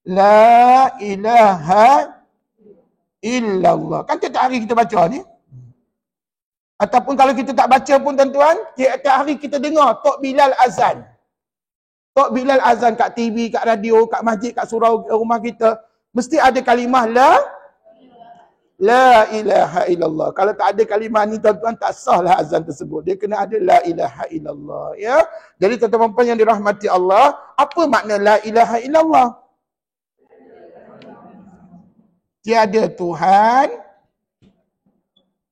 La ilaha illallah. Kan tiap-tiap hari kita baca ni. Ataupun kalau kita tak baca pun tuan-tuan, tiap-tiap hari kita dengar Tok Bilal azan. Tok Bilal azan kat TV, kat radio, kat masjid, kat surau rumah kita. Mesti ada kalimah la ilaha illallah. Kalau tak ada kalimah ni tuan-tuan tak sahlah azan tersebut. Dia kena ada la ilaha illallah. Ya. Jadi tuan-tuan puan yang dirahmati Allah, apa makna la ilaha illallah? Tiada Tuhan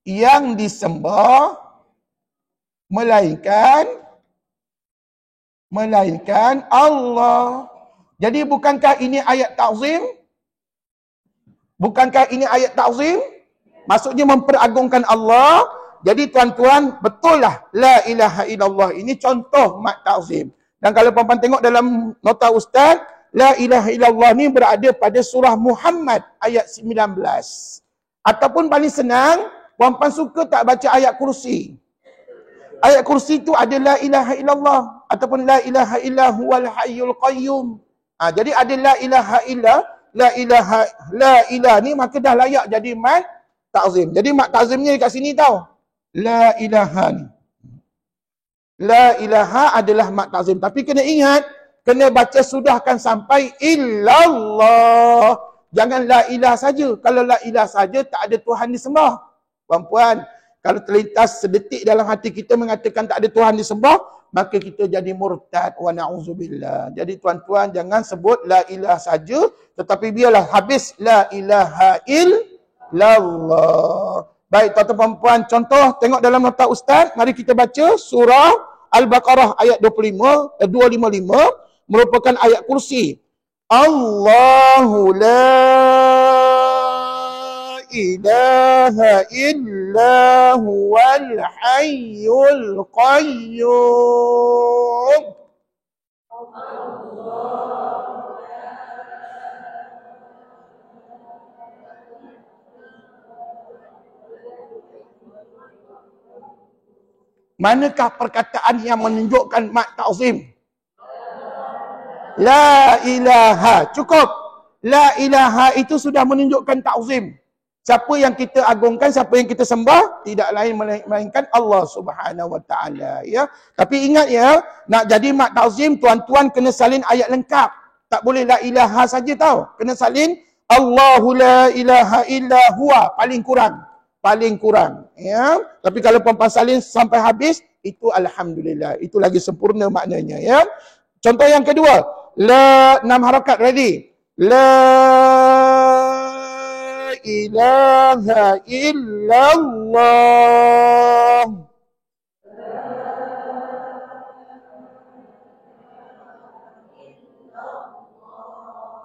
yang disembah melainkan Allah. Jadi bukankah ini ayat ta'zim? Bukankah ini ayat ta'zim? Maksudnya memperagungkan Allah. Jadi tuan-tuan, betul lah la ilaha illallah ini contoh mat ta'zim. Dan kalau puan-puan tengok dalam nota ustaz, la ilaha illallah ni berada pada surah Muhammad ayat 19. Ataupun paling senang, puan-puan suka tak baca ayat kursi? Ayat kursi tu ada la ilaha illallah ataupun la ilaha illa huwal hayyul qayyum. Jadi ada la ilaha illa, la ilah ni maka dah layak jadi mat ta'zim. Jadi mat ta'zimnya dekat sini tau. La ilaha ni. La ilaha adalah mat ta'zim. Tapi kena ingat, kena baca sudahkan sampai illallah. Jangan la ilah saja. Kalau la ilah saja tak ada Tuhan disembah. Puan-puan, kalau terlintas sedetik dalam hati kita mengatakan tak ada Tuhan disembah, maka kita jadi murtad wa na'udzubillah. Jadi tuan-tuan jangan sebut la ilah saja, tetapi biarlah habis la ilaha illallah. Baik tuan-tuan puan, contoh tengok dalam nota ustaz, mari kita baca surah Al-Baqarah ayat 255 merupakan ayat kursi. Allahu la ilaha illa huwal hayyul qayyum. Manakah perkataan yang menunjukkan mat ta'zim? La ilaha. Cukup. La ilaha itu sudah menunjukkan ta'zim. Siapa yang kita agungkan, siapa yang kita sembah, tidak lain melainkan Allah Subhanahu Wa Taala. Ya. Tapi ingat ya, nak jadi mat ta'zim, tuan-tuan kena salin ayat lengkap. Tak boleh la ilaha saja tau. Kena salin Allahu la ilaha illa huwa, paling kurang. Paling kurang. Ya. Tapi kalau puan-puan salin sampai habis, itu alhamdulillah. Itu lagi sempurna maknanya. Ya. Contoh yang kedua, la 6 harakat, ready. La ilaha illallah.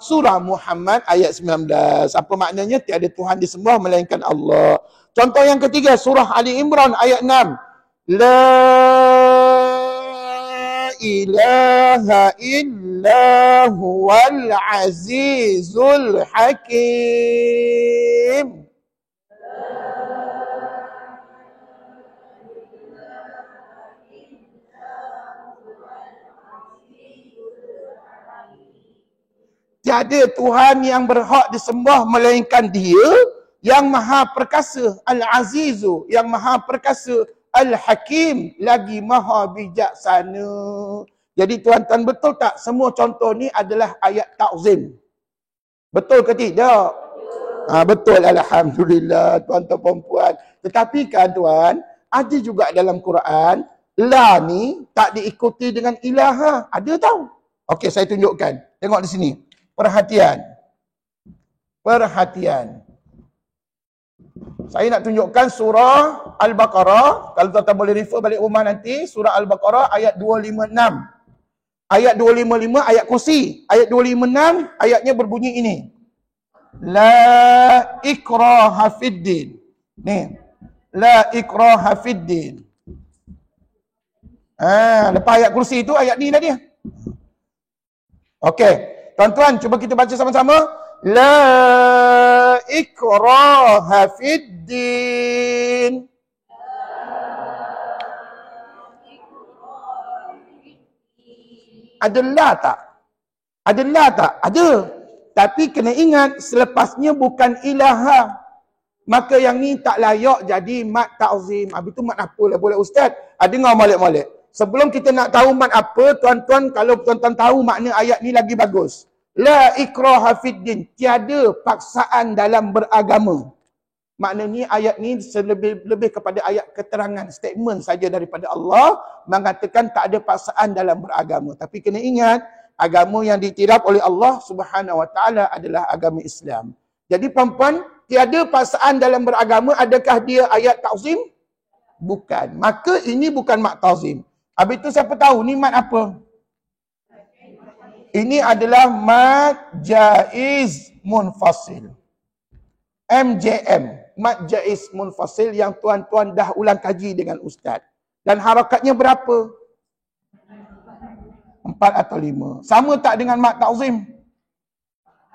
Surah Muhammad ayat 19. Apa maknanya? Tiada Tuhan disembah melainkan Allah. Contoh yang ketiga, surah Ali Imran ayat 6. La ilaha illa huwal azizul hakim. Tiada Tuhan yang berhak disembah melainkan Dia yang Maha Perkasa, Al-Azizu, yang Maha Perkasa, Al-Hakim, lagi Maha Bijaksana. Jadi tuan-tuan, betul tak semua contoh ni adalah ayat ta'zim? Betul ke tidak? Betul, alhamdulillah tuan-tuan puan. Tetapi kan tuan, ada juga dalam Quran la ni tak diikuti dengan ilaha. Ada tau. Okey, saya tunjukkan. Tengok di sini. Perhatian. Perhatian. Saya nak tunjukkan surah Al-Baqarah. Kalau tuan-tuan boleh refer balik rumah nanti, surah Al-Baqarah ayat 256. Ayat 255 ayat kursi. Ayat 256 ayatnya berbunyi ini. La ikraha fiddin. Ni. La ikraha fiddin. Lepas ayat kursi itu ayat ni dah dia. Okey. Tuan-tuan, cuba kita baca sama-sama. La ikraha fiddin. Adalah tak? Adalah tak? Ada. Tapi kena ingat, selepasnya bukan ilaha. Maka yang ni tak layak jadi mat ta'zim. Habis tu mat apa lah boleh ustaz? Dengar molek-molek. Sebelum kita nak tahu mat apa, tuan-tuan, kalau tuan-tuan tahu makna ayat ni lagi bagus. La ikraha fiddin. Tiada paksaan dalam beragama. Maknanya ayat ni lebih kepada ayat keterangan, statement saja daripada Allah mengatakan tak ada paksaan dalam beragama. Tapi kena ingat, agama yang diiktiraf oleh Allah Subhanahu Wa Taala adalah agama Islam. Jadi puan-puan, tiada paksaan dalam beragama, adakah dia ayat ta'zim? Bukan. Maka ini bukan mat ta'zim. Habis tu siapa tahu ni mat apa? Ini adalah mat jaiz munfasil. MJM. Mat jaiz munfasil yang tuan-tuan dah ulang kaji dengan ustaz. Dan harakatnya berapa? 4 atau 5. Sama tak dengan mat ta'zim?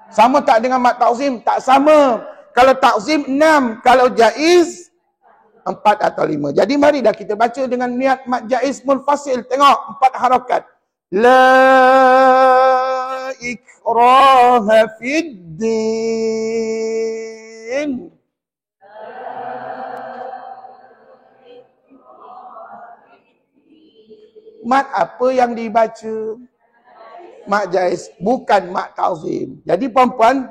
Sama tak dengan mat ta'zim? Tak sama. Kalau ta'zim 6, kalau jaiz 4 atau 5. Jadi mari dah kita baca dengan niat mat jaiz munfasil. Tengok 4 harakat. La ikraha fiddin. Mat apa yang dibaca? Mat jaiz, bukan mat ta'zim. Jadi puan-puan,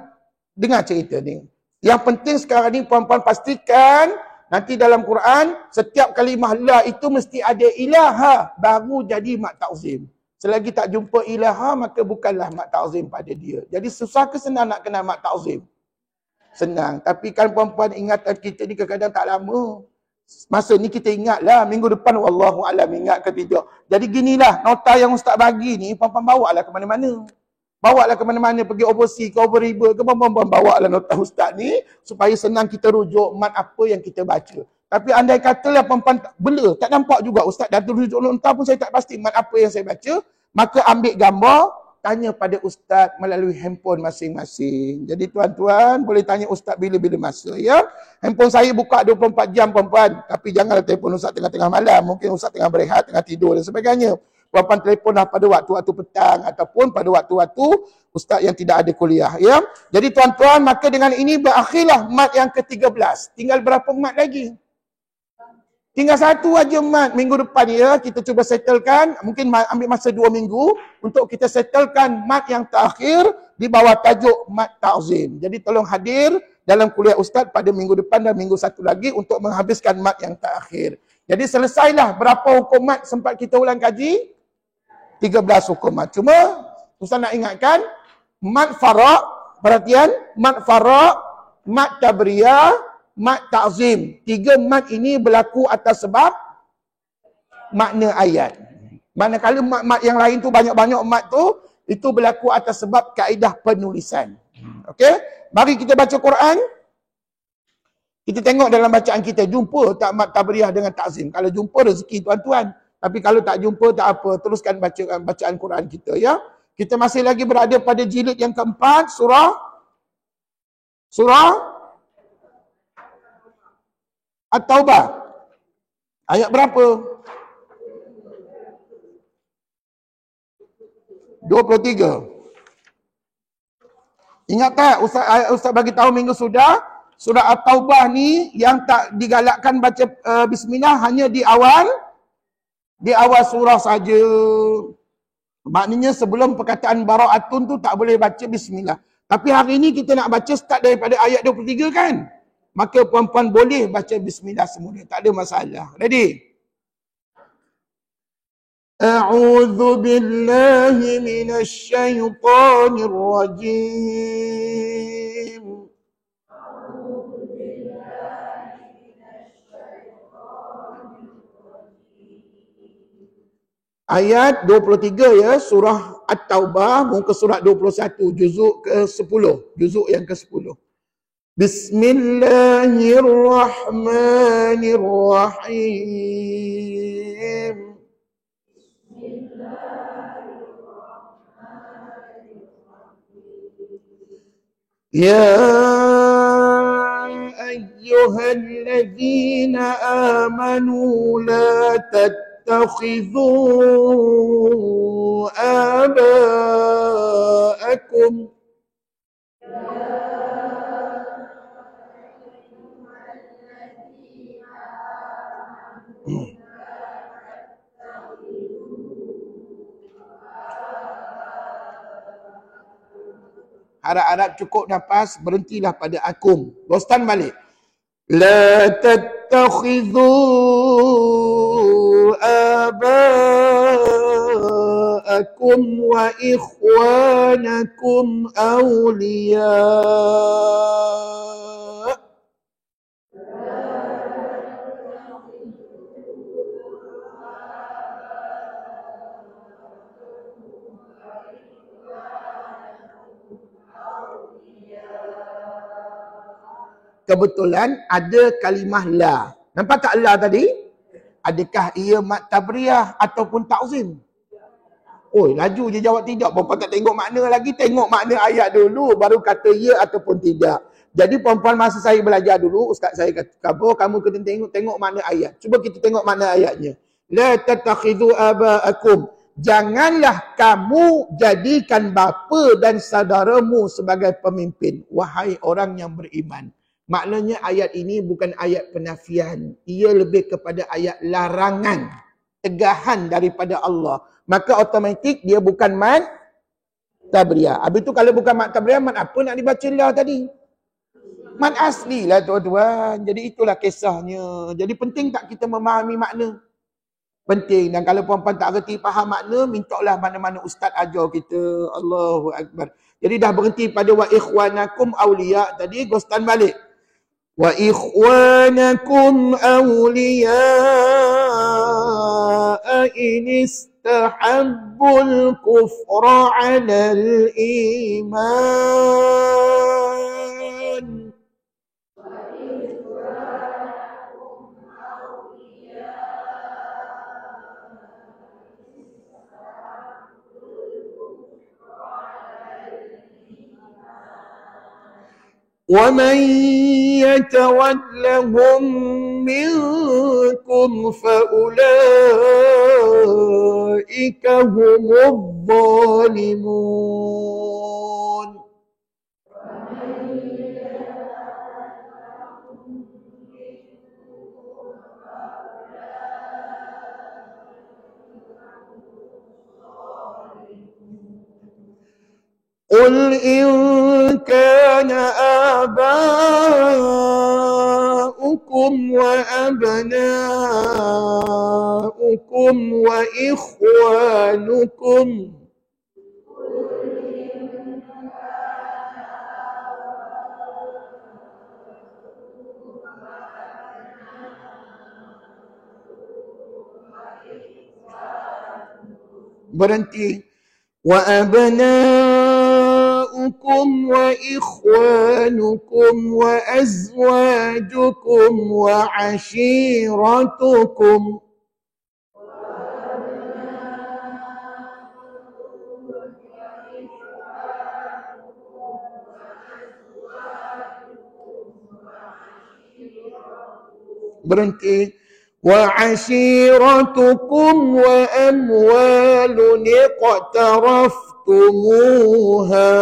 dengar cerita ni. Yang penting sekarang ni puan-puan pastikan nanti dalam Quran, setiap kalimah la itu mesti ada ilaha, baru jadi mat ta'zim. Selagi tak jumpa ilaha, maka bukanlah mat ta'zim pada dia. Jadi susah ke senang nak kenal mat ta'zim? Senang. Tapi kan puan-puan, ingatan kita ni kadang-kadang tak lama. Masa ni kita ingatlah, minggu depan wallahu alam ingat ke tidak. Jadi ginilah, nota yang ustaz bagi ni, puan-puan bawa lah ke mana-mana. Bawa lah ke mana-mana, pergi overseas ke over-river ke, puan-puan bawa lah nota ustaz ni, supaya senang kita rujuk mat apa yang kita baca. Tapi andai katalah puan-puan bela, tak nampak juga ustaz dah rujuk nota pun saya tak pasti mat apa yang saya baca, maka ambil gambar, tanya pada ustaz melalui handphone masing-masing. Jadi tuan-tuan boleh tanya ustaz bila-bila masa, ya. Handphone saya buka 24 jam puan-puan. Tapi janganlah telefon ustaz tengah-tengah malam. Mungkin ustaz tengah berehat, tengah tidur dan sebagainya. Puan-puan telefonlah pada waktu-waktu petang ataupun pada waktu-waktu ustaz yang tidak ada kuliah, ya. Jadi tuan-tuan, maka dengan ini berakhirlah mat yang ke-13. Tinggal berapa mat lagi? Tinggal satu aja mat minggu depan, ya. Kita cuba settlekan, mungkin ambil masa 2 minggu untuk kita settlekan mat yang terakhir di bawah tajuk mat ta'zim. Jadi tolong hadir dalam kuliah ustaz pada minggu depan dan minggu satu lagi untuk menghabiskan mat yang terakhir. Jadi selesailah berapa hukum mat sempat kita ulang kaji? 13 hukum mat. Cuma ustaz nak ingatkan, mat fara', perhatian, mat fara', mat tabriyah, mat ta'zim. 3 mat ini berlaku atas sebab makna ayat. Manakala mat-mat yang lain tu, banyak-banyak mat tu, itu berlaku atas sebab kaedah penulisan. Okey? Mari kita baca Quran. Kita tengok dalam bacaan kita, jumpa tak mat tabriyah dengan ta'zim. Kalau jumpa, rezeki tuan-tuan. Tapi kalau tak jumpa, tak apa. Teruskan bacaan Quran kita, ya. Kita masih lagi berada pada jilid yang keempat, surah At-Taubah. Ayat berapa? 23. Ingat tak Ustaz bagi tahu minggu sudah, surah At-Taubah ni yang tak digalakkan baca bismillah hanya di awal surah saja. Maknanya sebelum perkataan bara'atun tu tak boleh baca bismillah. Tapi hari ini kita nak baca start daripada ayat 23 kan? Maka puan-puan boleh baca bismillah semula, tak ada masalah. Ready? A'udzu billahi minasy syaithanir rajim. Ayat 23 ya, surah At-Taubah, muka surat 21, juzuk ke-10, juzuk yang ke-10. Bismillahirrahmanirrahim. Ya ayyuhalladzina amanu la tattakhidhu aba'akum harap-harap cukup nafas, berhentilah pada akum. Ghostan balik. La tattakhidhu aba'akum wa ikhwanakum awliya. Kebetulan ada kalimah la. Nampak tak la tadi? Adakah ia mat tabriyah ataupun ta'zim? Oi, laju je jawab tidak. Perempuan tak tengok makna lagi. Tengok makna ayat dulu. Baru kata ya ataupun tidak. Jadi perempuan masa saya belajar dulu, ustaz saya kata, kamu kena tengok makna ayat. Cuba kita tengok makna ayatnya. La tattakhidhu aba'akum. Janganlah kamu jadikan bapa dan saudaramu sebagai pemimpin. Wahai orang yang beriman. Maknanya ayat ini bukan ayat penafian. Ia lebih kepada ayat larangan. Tegahan daripada Allah. Maka automatik dia bukan mat tabriyah. Habis tu kalau bukan mat tabriyah, mat apa nak dibaca lah tadi? Mat asli lah tuan-tuan. Jadi itulah kisahnya. Jadi penting tak kita memahami makna? Penting. Dan kalau perempuan tak reti faham makna, mintalah mana-mana ustaz ajar kita. Allahu Akbar. Jadi dah berhenti pada wa ikhwanakum awliya tadi, ghostan balik. Wa ikhwanakum awliya'a in istahabbul kufra 'alal iman. وَمَنْ يَتَوَلَّهُمْ مِنْكُمْ فَأُولَئِكَ هُمُ الظَّالِمُونَ. قُلْ إِنْ كَانَ آبَاؤُكُمْ وَأَبْنَاؤُكُمْ وَإِخْوَانُكُمْ berhenti. وَأَبْنَاؤُكُمْ وَإِخْوَانُكُمْ وَأَزْوَاجُكُمْ وَعَشِيرَتُكُمْ berhenti. وَعَشِيرَتُكُمْ وَأَمْوَالٌ اقْتَرَفْتُمُوهَا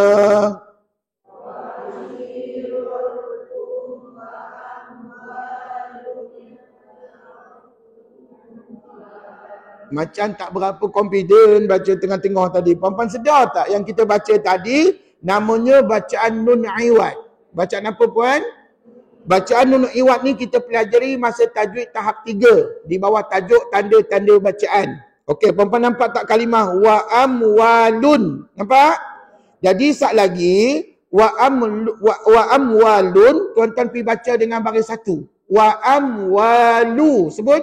macam tak berapa confident baca tengah-tengah tadi. Puan-puan sedar tak yang kita baca tadi namanya bacaan nun iwad. Bacaan apa puan? Bacaan nun iwad ni kita pelajari masa tajwid tahap 3 di bawah tajuk tanda-tanda bacaan. Okey, puan-puan nampak tak kalimah wa amwalun? Nampak? Jadi sat lagi wa amwalun, tuan-tuan pergi baca dengan baris satu. Wa amwalu, sebut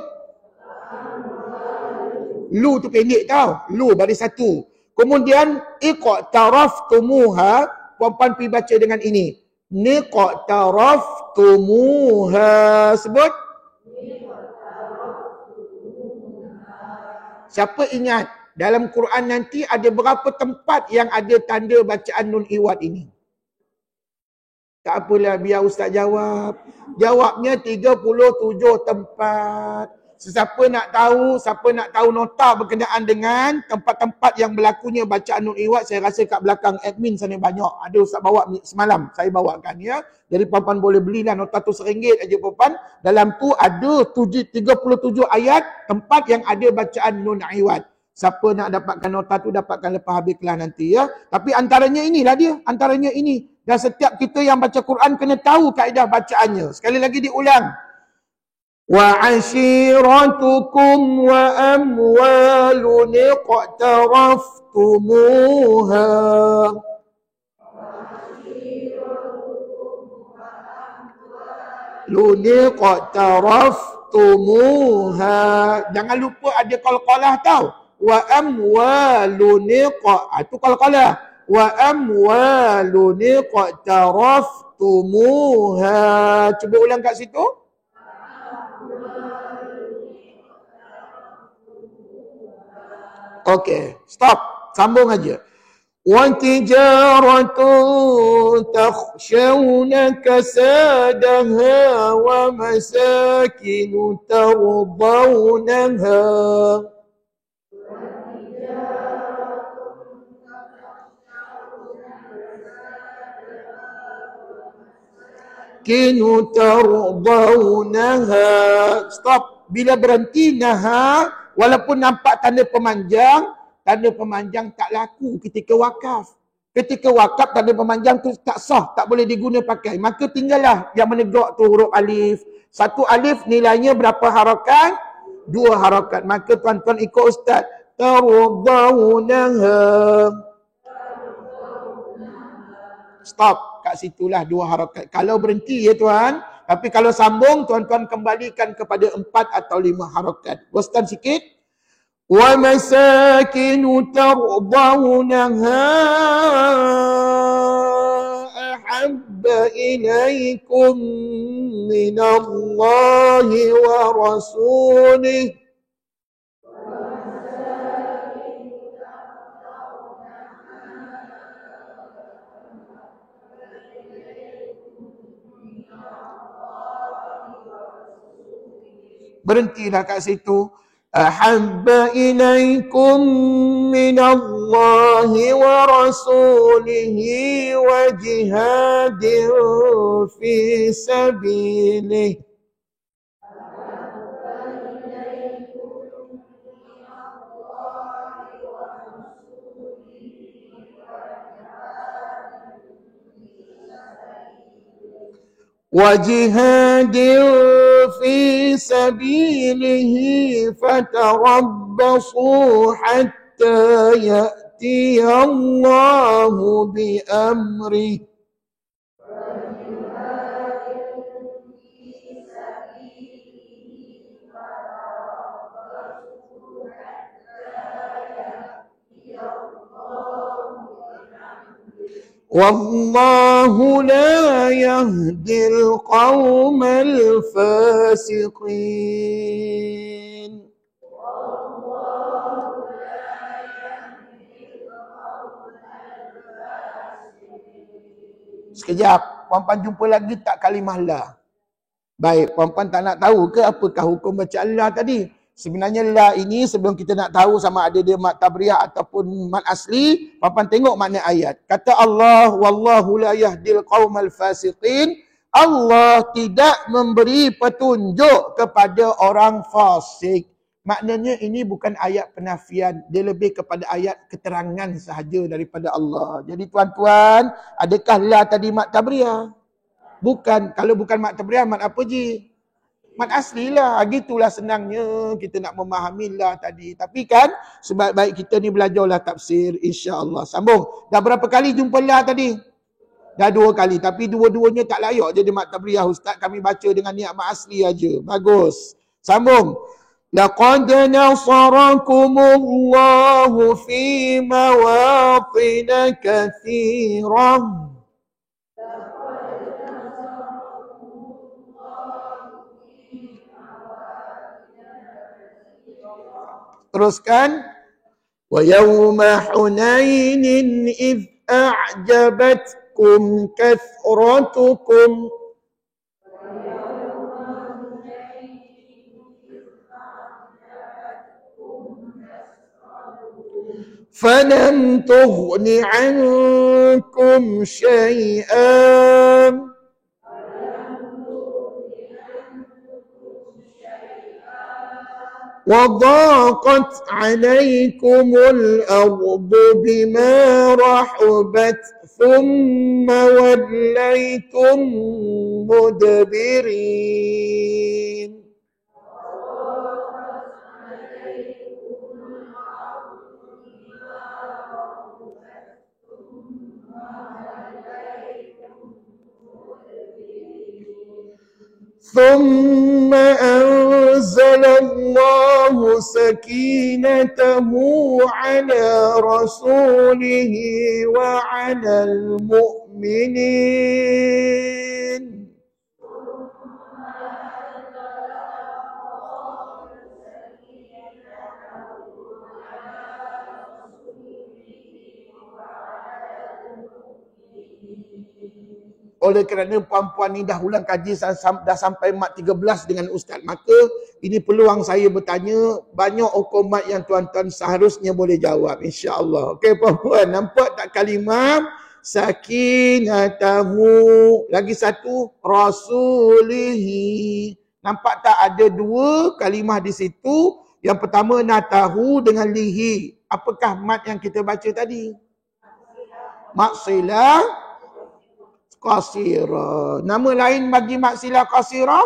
Lu tu pendek tau. Lu baris satu. Kemudian iqtaraftumuha, puan-puan pergi baca dengan ini. Niqtaraftumuha. Sebut. Siapa ingat dalam Quran nanti ada berapa tempat yang ada tanda bacaan nun iwad ini? Tak apalah, biar Ustaz jawab. Jawabnya 37 tempat. Siapa nak tahu nota berkenaan dengan tempat-tempat yang berlakunya bacaan nun iwad, saya rasa kat belakang admin sana banyak. Ada Ustaz bawa semalam, saya bawakan ya. Jadi puan-puan boleh belilah nota tu RM1 aja puan-puan. Dalam tu ada 37 ayat tempat yang ada bacaan nun iwad. Siapa nak dapatkan nota tu dapatkan lepas habis kelas nanti ya. Tapi antaranya inilah dia, antaranya ini. Dan setiap kita yang baca Quran kena tahu kaedah bacaannya. Sekali lagi diulang. Wa ashiratukum wa amwalun iqtaraftumuha. Luniqtaraftumuha. Jangan lupa ada qalqalah tau. Wa amwalun itu qalqalah. Wa amwalun iqtaraftumuha. Cuba ulang kat situ. Okey, stop. Sambung aja. وَتِجَارَةٌ تَخْشَوْنَ كَسَادَهَا وَمَسَاكِنُ تَرْضَوْنَهَا. Kinu tardawnaha. Stop. Bila berhenti naha, walaupun nampak tanda pemanjang tak laku ketika wakaf. Ketika wakaf tanda pemanjang tu tak sah, tak boleh diguna pakai. Maka tinggallah yang menegak tu huruf alif. Satu alif nilainya berapa harakat? 2 harakat. Maka tuan-tuan ikut ustaz. Tardawnaha. Stop. Kat situlah 2 harakat. Kalau berhenti ya tuan. Tapi kalau sambung, tuan-tuan kembalikan kepada 4 atau 5 harakat. Bosan sikit. Wa masakinu tardawnaha ahabba ilaikum minallahi wa rasulih. Berhentilah kat situ. Ahabba ilaikum minallahi wa rasulihi wa jihadin fi sabilih. وَجِهَادٍ فِي سَبِيلِهِ فَتَرَبَّصُوا حَتَّى يَأْتِيَ اللَّهُ بِأَمْرِهِ. وَاللَّهُ لَا يَهْدِي الْقَوْمَ الْفَاسِقِينَ. Sekejap, puan-puan jumpa lagi tak kalimah la? Baik, puan-puan tak nak tahu ke apakah hukum bacaan la tadi? Sebenarnya la ini sebelum kita nak tahu sama ada dia mat tabriyah ataupun mat asli, puan-puan tengok makna ayat. Kata Allah, wallahu la yahdil qaumal fasiqin. Allah tidak memberi petunjuk kepada orang fasik. Maknanya ini bukan ayat penafian, dia lebih kepada ayat keterangan sahaja daripada Allah. Jadi tuan-tuan, adakah la tadi mat tabriyah? Bukan. Kalau bukan mat tabriyah, mat apa je? Mat asli lah. Gitulah senangnya kita nak memahami lah tadi. Tapi kan sebaik-baik kita ni belajarlah tafsir, insya-Allah. Sambung. Dah berapa kali jumpa lah tadi? Dah 2 kali. Tapi dua-duanya tak layak jadi mat tabriyah ustaz. Kami baca dengan niat mat asli aja. Bagus. Sambung. لقد نصركم الله في مواطن كثيرة teruskan ويوم حنين إذ أعجبتكم كثرتكم فلم تغن عنكم شيئا وضاقت عليكم الأرض بما رحبت ثم وليتم مدبرين ثم أنزل الله سكينته على رسوله وعلى المؤمنين Oleh kerana puan-puan ni dah ulang kaji dah sampai mat 13 dengan ustaz, maka ini peluang saya bertanya, banyak hukumat yang tuan-tuan seharusnya boleh jawab, insya-Allah. Okey puan-puan, nampak tak kalimah sakinatahu, lagi satu rasulihi. Nampak tak ada dua kalimah di situ? Yang pertama natahu dengan lihi. Apakah mat yang kita baca tadi? Maksilah qasira. Nama lain bagi maksilah qasira?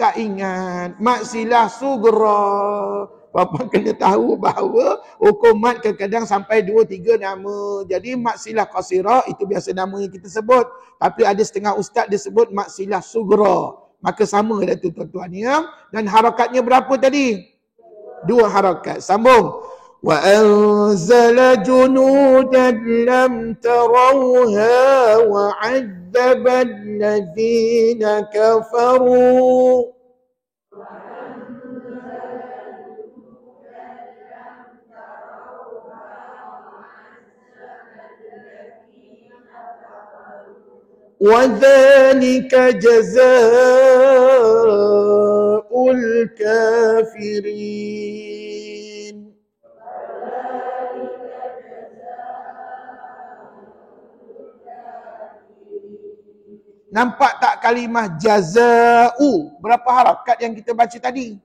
Tak ingat. Maksilah sugra. Bapa kena tahu bahawa hukumat kadang-kadang sampai 2-3 nama. Jadi maksilah qasira itu biasa nama yang kita sebut. Tapi ada setengah ustaz dia sebut maksilah sugra. Maka sama dah tu tuan-tuan ya. Dan harakatnya berapa tadi? 2 harakat. Sambung. وَأَنزَلَ جُنُودًا لَمْ تَرَوْهَا وَعَذَّبَ الَّذِينَ كَفَرُوا وَذَلِكَ جَزَاءُ الْكَافِرِينَ. Nampak tak kalimah jaza'u? Berapa harakat yang kita baca tadi?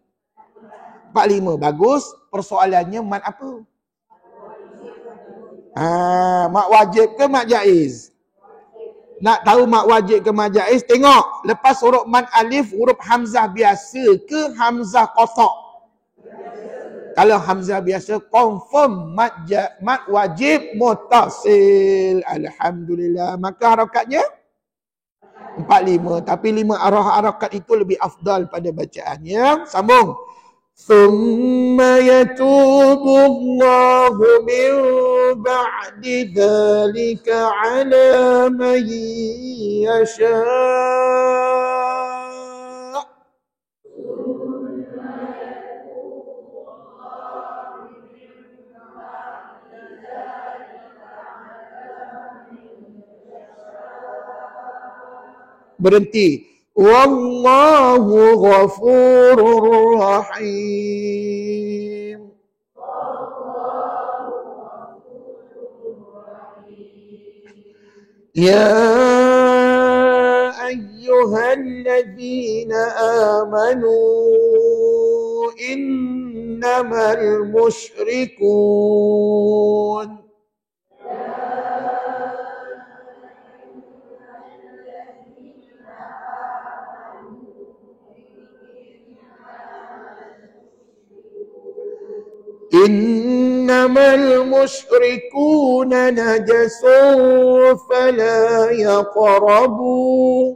45. Bagus. Persoalannya mat apa? Mat wajib ke mat jaiz? Nak tahu mat wajib ke mat jaiz? Tengok. Lepas huruf mat alif, huruf hamzah biasa ke hamzah qata'? Kalau hamzah biasa, confirm mat wajib muttasil. Alhamdulillah. Maka harakatnya 45. Tapi 5 harakat itu lebih afdal pada bacaan ya. Sambung. Thumma yatubu Allahu min ba'di dhalika ala man yasha'. Berhenti. Wallahu ghafurur rahim. Ya ayyuhalladzina amanu innamal musyrikun innamal musyrikuna najasun fala yaqrabu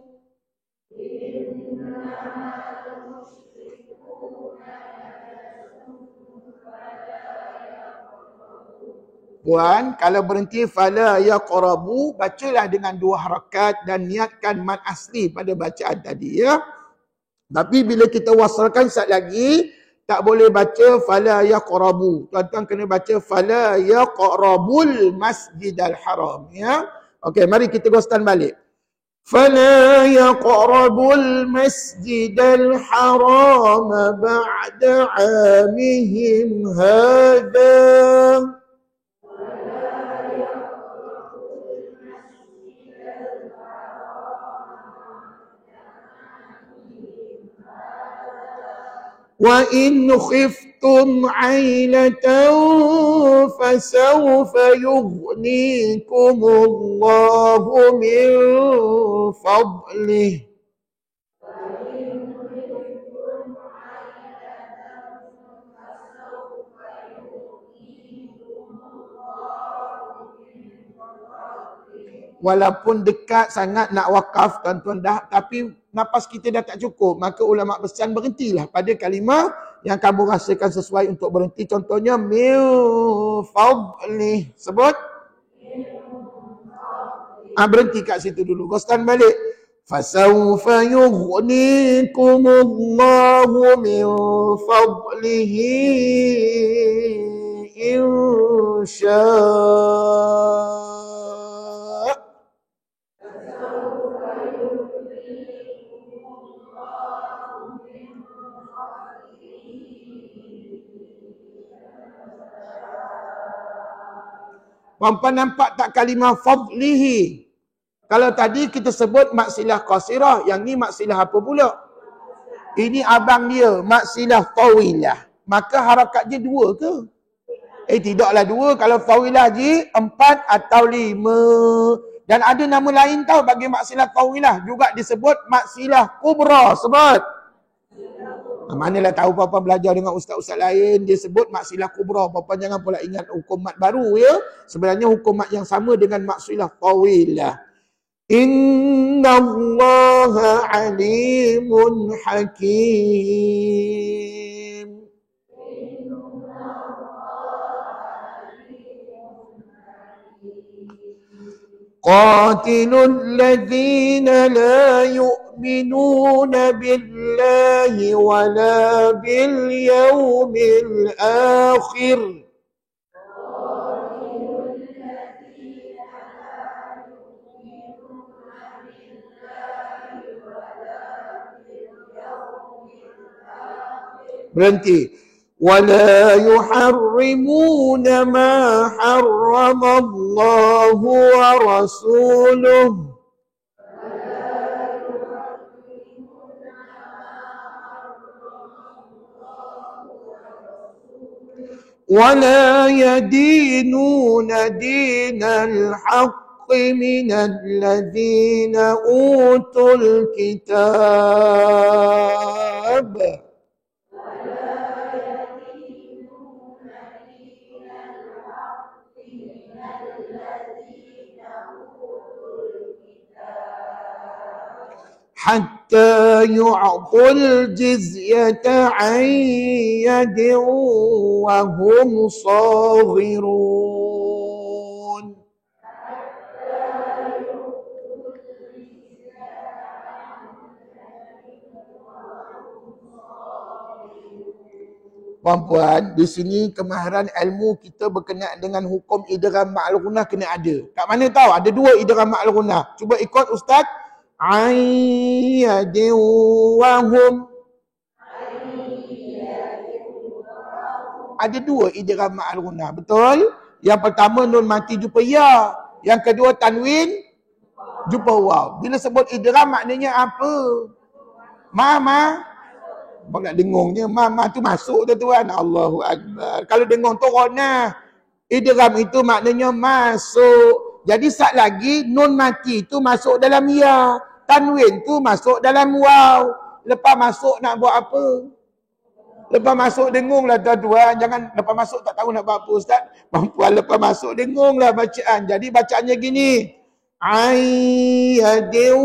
Puan, kalau berhenti fala yaqrabu, bacalah dengan 2 harakat dan niatkan mad asli pada bacaan tadi ya. Tapi bila kita wasalkan sat lagi, tak boleh baca fala yaqrabu. Tuan-tuan kena baca fala yaqrabul masjidal haram ya. Okey, mari kita ghostan balik. فلا يقربوا المسجد الحرام بعد عامهم هذا وإن خفتم عيلة فسوف يغنيكم الله من فضله Walaupun dekat sangat nak wakaf tuan-tuan dah, tapi nafas kita dah tak cukup, maka ulama pesan berhentilah pada kalimah yang kamu rasakan sesuai untuk berhenti. Contohnya min fadlih, sebut berhenti kat situ dulu, ghostan balik. Fasawfa yughnikumullahu min fadlihi insya' Puan-puan nampak tak kalimah fadlihi? Kalau tadi kita sebut maksilah qasirah, yang ni maksilah apa pula? Ini abang dia, maksilah tawilah. Maka harakat dia 2 ke? Tidaklah 2. Kalau tawilah je 4 atau 5. Dan ada nama lain tau bagi maksilah tawilah. Juga disebut maksilah kubra. Sebut. Manalah tahu puan-puan belajar dengan ustaz-ustaz lain, dia sebut maksilah kubra. Puan-puan jangan pula ingat hukum mat baru ya. Sebenarnya hukum mat yang sama dengan maksilah tawilah. Innallaha alimun hakim. Qatilul ladzina la yu'minuna billahi wala bil yawmil akhir. Berhenti. وَلَا يُحَرِّمُونَ مَا حَرَّمَ اللَّهُ وَرَسُولُهُ وَلَا يَدِينُونَ دِينَ الْحَقِّ مِنَ الَّذِينَ أُوتُوا الْكِتَابَ حتى يعطوا الجزية عن يد وهم صاغرون. Puan-puan, di sini kemahiran ilmu kita berkenaan dengan hukum idgham ma'al ghunnah kena ada. Kat mana tahu? Ada 2 idgham ma'al ghunnah. Cuba ikut ustaz. Ayyadin wahum. Ada 2 idgham ma'al ghunnah. Betul? Yang pertama nun mati jumpa ya. Yang kedua tanwin jumpa waw. Bila sebut idgham maknanya apa? Mama. Abang nak dengungnya. Mama tu masuk tu tuan. Allahu Akbar. Kalau dengung turun lah. Idgham itu maknanya masuk. Jadi sat lagi nun mati tu masuk dalam ya. Tanwin tu masuk dalam waw. Lepas masuk nak buat apa? Lepas masuk dengunglah tuan-tuan. Jangan lepas masuk tak tahu nak buat apa ustaz. Perempuan lepas masuk dengunglah bacaan. Jadi bacaannya gini. Ayyadin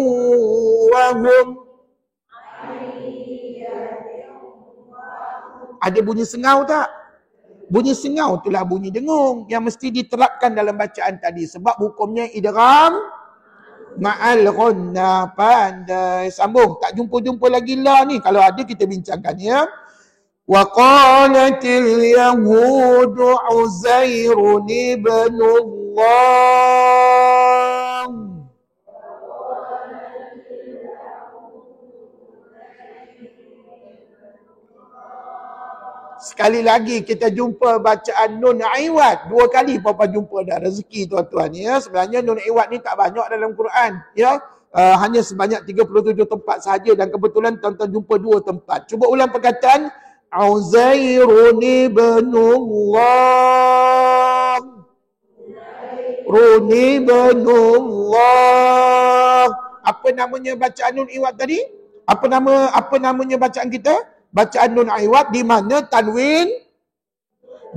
wahum. Ada bunyi sengau tak? Bunyi sengau itulah bunyi dengung yang mesti diterapkan dalam bacaan tadi. Sebab hukumnya idgham ma'al ghunnah. Pandai. Sambung. Tak jumpa-jumpa lagi lah ni. Kalau ada kita bincangkan ya. Wa qalatil yahudu Uzairun ibnullah. Sekali lagi kita jumpa bacaan nun iwad. 2 kali Papa jumpa dah rezeki tuan-tuan ya. Sebenarnya nun iwad ni tak banyak dalam Quran ya. Hanya sebanyak 37 tempat sahaja dan kebetulan tuan-tuan jumpa 2 tempat. Cuba ulang perkataan Uzairun ibnullah. Run ibnullah. Apa namanya bacaan nun iwad tadi? Apa namanya bacaan kita? Bacaan nun iwad di mana tanwin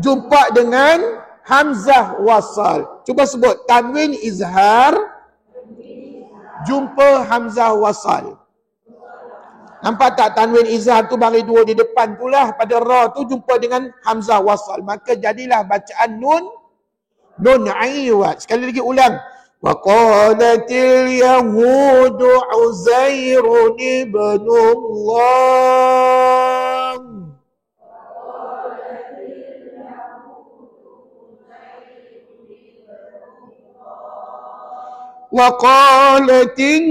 jumpa dengan hamzah wasal. Cuba sebut tanwin izhar jumpa hamzah wasal. Nampak tak tanwin izhar tu bagi 2 di depan tu lah. Pada ra tu jumpa dengan hamzah wasal. Maka jadilah bacaan nun iwad. Sekali lagi ulang. Wa qalatil yahudu Uzairun ibnullah. Wa qalatin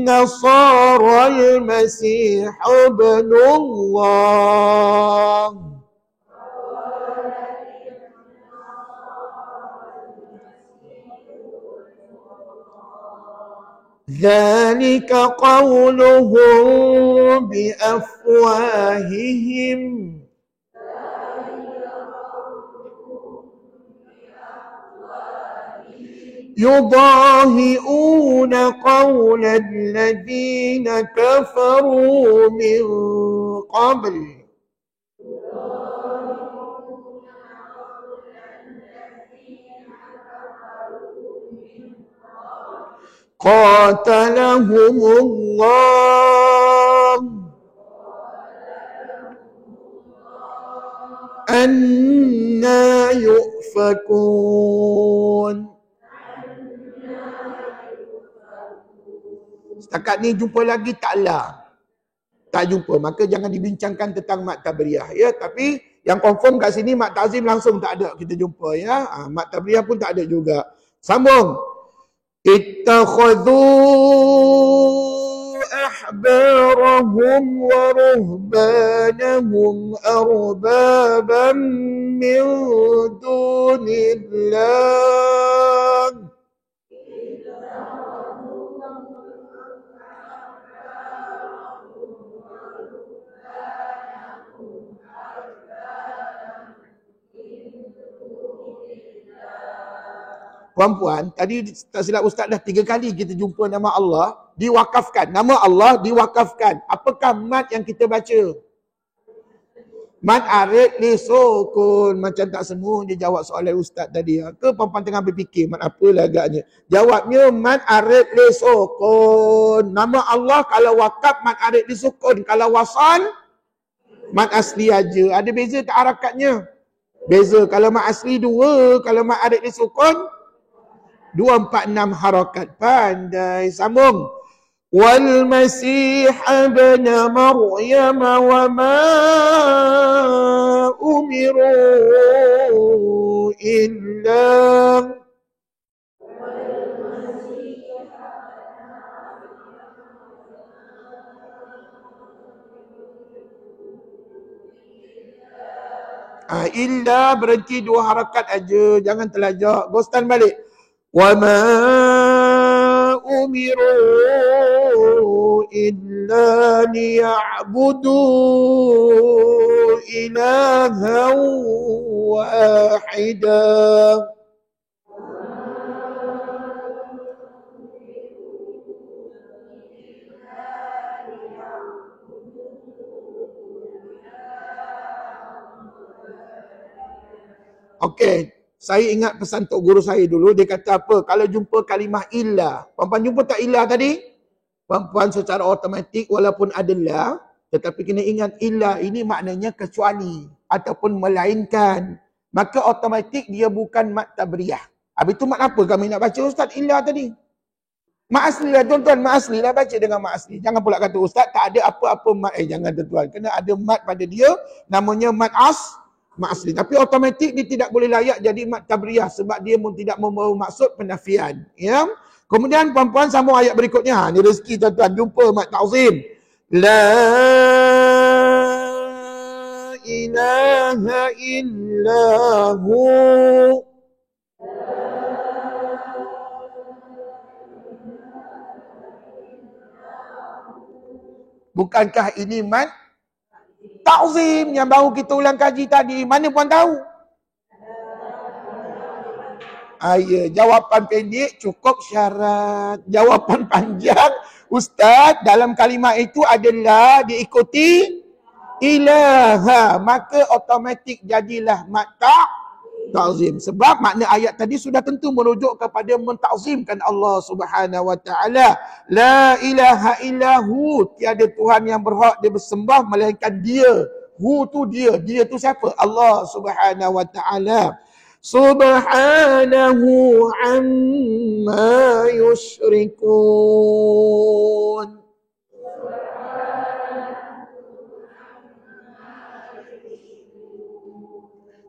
nasara al-masih ibnullah. ذلك قولهم بأفواههم يضاهئون قول الذين كفروا من قبل قاتلهم الله أنى يؤفكون. Setakat ni jumpa lagi taklah. Tak jumpa. Maka jangan dibincangkan tentang mat tabriyah ya. Tapi yang confirm kat sini mat ta'zim langsung tak ada kita jumpa ya. Mat tabriyah pun tak ada juga. Sambung. Ittakhadhu ahbarahum wa ruhbanahum arbaban min dunillah. Puan-puan, tadi tak silap Ustaz dah 3 kali kita jumpa nama Allah diwakafkan. Nama Allah diwakafkan. Apakah mat yang kita baca? Mat arid li sukun. Macam tak semua dia jawab soalan Ustaz tadi. Ke puan-puan tengah berfikir mat apa lah agaknya? Jawabnya mat arid li sukun. Nama Allah kalau wakaf mat arid li sukun. Kalau wasal mat asli aja. Ada beza tak harakatnya? Beza. Kalau mat asli 2, kalau mat arid li sukun 2, 4, 6 harakat. Pandai. Sambung. Wal masih ibn Maryam wa ma umiru illa illa berhenti 2 harakat aja. Jangan terlajak. Ghostan balik. وَمَا أُمِرُوا إِلَّا لِيَعْبُدُوا إِلَهًا وَاحِدًا. Okey. Saya ingat pesan tok guru saya dulu, dia kata apa? Kalau jumpa kalimah illa, puan-puan jumpa tak illa tadi? Puan-puan secara automatik walaupun adalah, tetapi kena ingat illa ini maknanya kecuali ataupun melainkan. maka automatik dia bukan mat tabriyah. Habis tu mat apa kami nak baca Ustaz Ila tadi? Mat asli lah tuan-tuan, mat asli lah, baca dengan mat asli. Jangan pula kata Ustaz tak ada apa-apa mat. Jangan tuan-tuan, kena ada mat pada dia, namanya mat asli. Tapi automatik dia tidak boleh layak jadi mat tabriyah sebab dia pun tidak membawa maksud penafian. Ya. Kemudian puan-puan sambung ayat berikutnya. Ni rezeki tuan-tuan, jumpa mat ta'zim. La ilaha illahu. Bukankah ini mat ta'zim yang baru kita ulang kaji tadi? Mana puan tahu? Ya, jawapan pendek cukup syarat. Jawapan panjang, Ustaz, dalam kalimah itu adalah diikuti ilaha. Maka automatik jadilah mat ta'zim. Sebab makna ayat tadi sudah tentu merujuk kepada menta'zimkan Allah Subhanahu wa taala. La ilaha illahu, tiada Tuhan yang berhak disembah melainkan Dia. Hu tu Dia. Dia tu siapa? Allah Subhanahu wa taala. Subhanahu amma yusyrikun.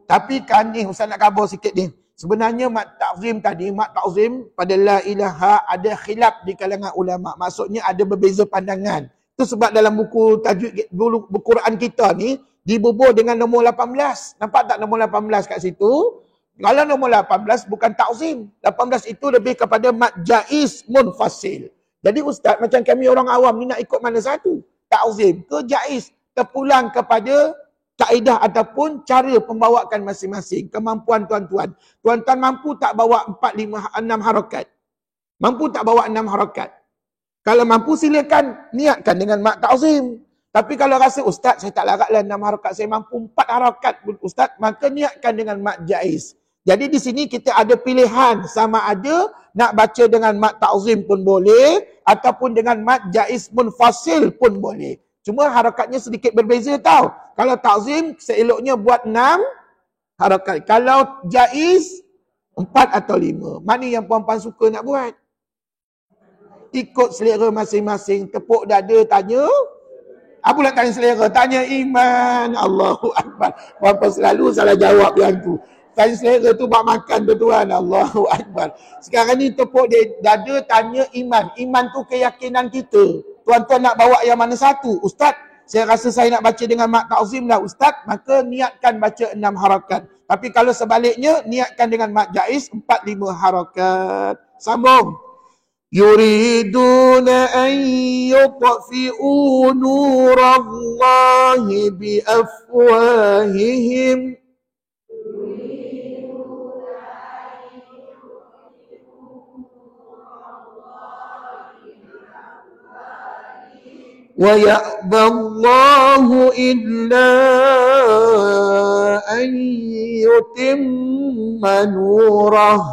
Tapi kan ni Ustaz nak khabar sikit ni. Sebenarnya mat ta'zim tadi, mat ta'zim pada la ilaha ada khilaf di kalangan ulama. Maksudnya ada berbeza pandangan. Itu sebab dalam buku tajwid buku Quran kita ni dibubur dengan nombor 18. Nampak tak nombor 18 kat situ? Kalau nombor 18 bukan ta'zim. 18 itu lebih kepada mat jaiz munfasil. Jadi Ustaz, macam kami orang awam ni nak ikut mana satu? Ta'zim ke jaiz? Terpulang kepada kaedah ataupun cara pembawaan masing-masing. Kemampuan tuan-tuan. Tuan-tuan mampu tak bawa 4, 5, 6 harakat? Mampu tak bawa 6 harakat? Kalau mampu silakan niatkan dengan mat ta'zim. Tapi kalau rasa Ustaz saya tak laratlah 6 harakat, saya mampu 4 harakat pun Ustaz, maka niatkan dengan mat jaiz. Jadi di sini kita ada pilihan sama ada nak baca dengan mat ta'zim pun boleh ataupun dengan mat jaiz munfasil pun boleh. Cuma harakatnya sedikit berbeza tau. Kalau ta'zim, seeloknya buat 6 harakat. Kalau jaiz, 4 atau 5. Mana yang puan-puan suka nak buat? Ikut selera masing-masing. Tepuk dada, tanya. Apa nak tanya selera? Tanya iman. Allahu Akbar. Puan-puan selalu salah jawab yang tu. Tanya selera tu bak makan tuan-tuan. Allahu Akbar. Sekarang ni tepuk dada, tanya iman. Iman tu keyakinan kita. Tuan-tuan nak bawa yang mana satu? Ustaz, saya rasa saya nak baca dengan mat ta'zim lah Ustaz. Maka niatkan baca 6 harakat. Tapi kalau sebaliknya, niatkan dengan mat jaiz 4, 5 harakat. Sambung. Yuriduna an yutfi'u nurallahi biafwahihim. وَيَأْبَى اللَّهُ إِلَّا أَن يُتِمَّ نُورَهُ.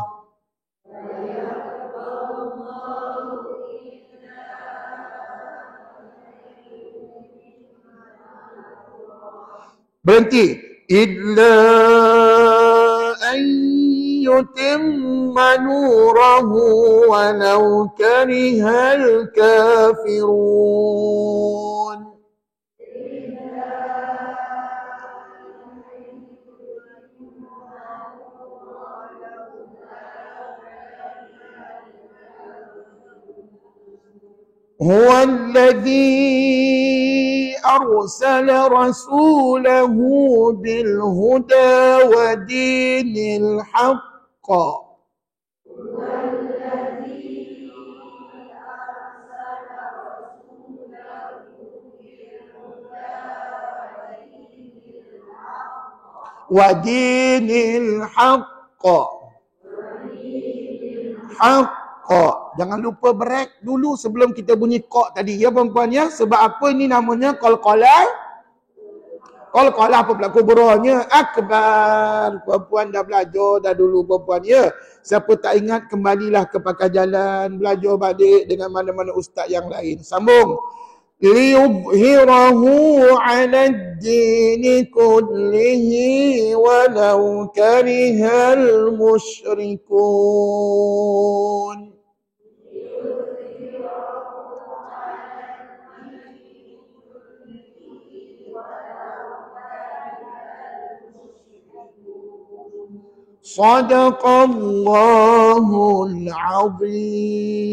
Berhenti. إِلَّا أَن يُتِمَّ نُورَهُ وَلَوْ كَرِهَ الْكَافِرُونَ. هُوَ الَّذِي أَرْسَلَ رَسُولَهُ بِالْهُدَى وَدِينِ الْحَقِّ Wadinil haqqa. Haqqa. Jangan lupa break dulu sebelum kita bunyi qa tadi ya puan-puan ya. Sebab apa ini namanya qalqalah? Qalqalah apa pula kuburanya? Akbar. Puan-puan dah belajar dah dulu puan-puan ya. Siapa tak ingat kembalilah ke pakar jalan, belajar balik dengan mana-mana ustaz yang lain. Sambung. ليظهره على الدين كله ولو كره المشركون. صدق الله العظيم.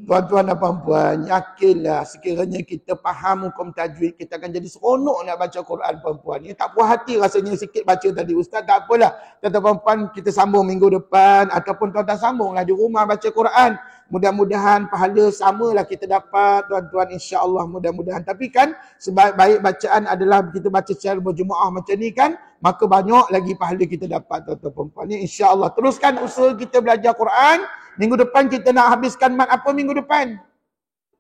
Tuan-tuan dan puan-puan, yakinlah sekiranya kita faham hukum tajwid, kita akan jadi seronok nak baca Quran puan-puan. Ya, tak puas hati rasanya sikit baca tadi. Ustaz, tak apalah. Tuan-tuan puan-puan, kita sambung minggu depan. Ataupun tuan-tuan sambunglah di rumah baca Quran. Mudah-mudahan pahala samalah kita dapat, tuan-tuan, insya-Allah mudah-mudahan. Tapi kan, sebaik bacaan adalah kita baca secara berjemaah macam ni kan, maka banyak lagi pahala kita dapat, tuan-tuan puan-puan. Ya, insya-Allah. Teruskan usaha kita belajar Quran. Minggu depan kita nak habiskan mat apa minggu depan?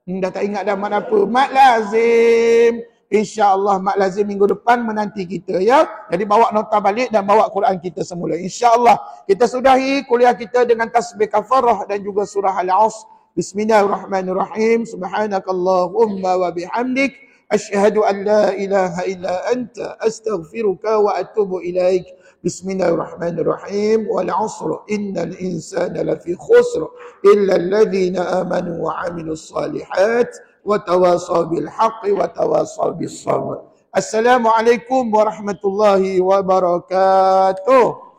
Dah tak ingat dah mat apa. Mat lazim. InsyaAllah mat lazim minggu depan menanti kita ya. Jadi bawa nota balik dan bawa Quran kita semula. InsyaAllah. Kita sudahi kuliah kita dengan tasbih kafarah dan juga surah Al-Asr. Bismillahirrahmanirrahim. Subhanakallahumma wa bihamdik. Asyhadu an la ilaha illa anta. Astaghfiruka wa atubu ilaik. Bismillahirrahmanirrahim. Wal 'asr innal insana lafi khusr illa alladhina amanu wa 'amilus salihat wa tawasaw bil haqqi wa tawasaw bis sabr. Assalamualaikum warahmatullahi wabarakatuh.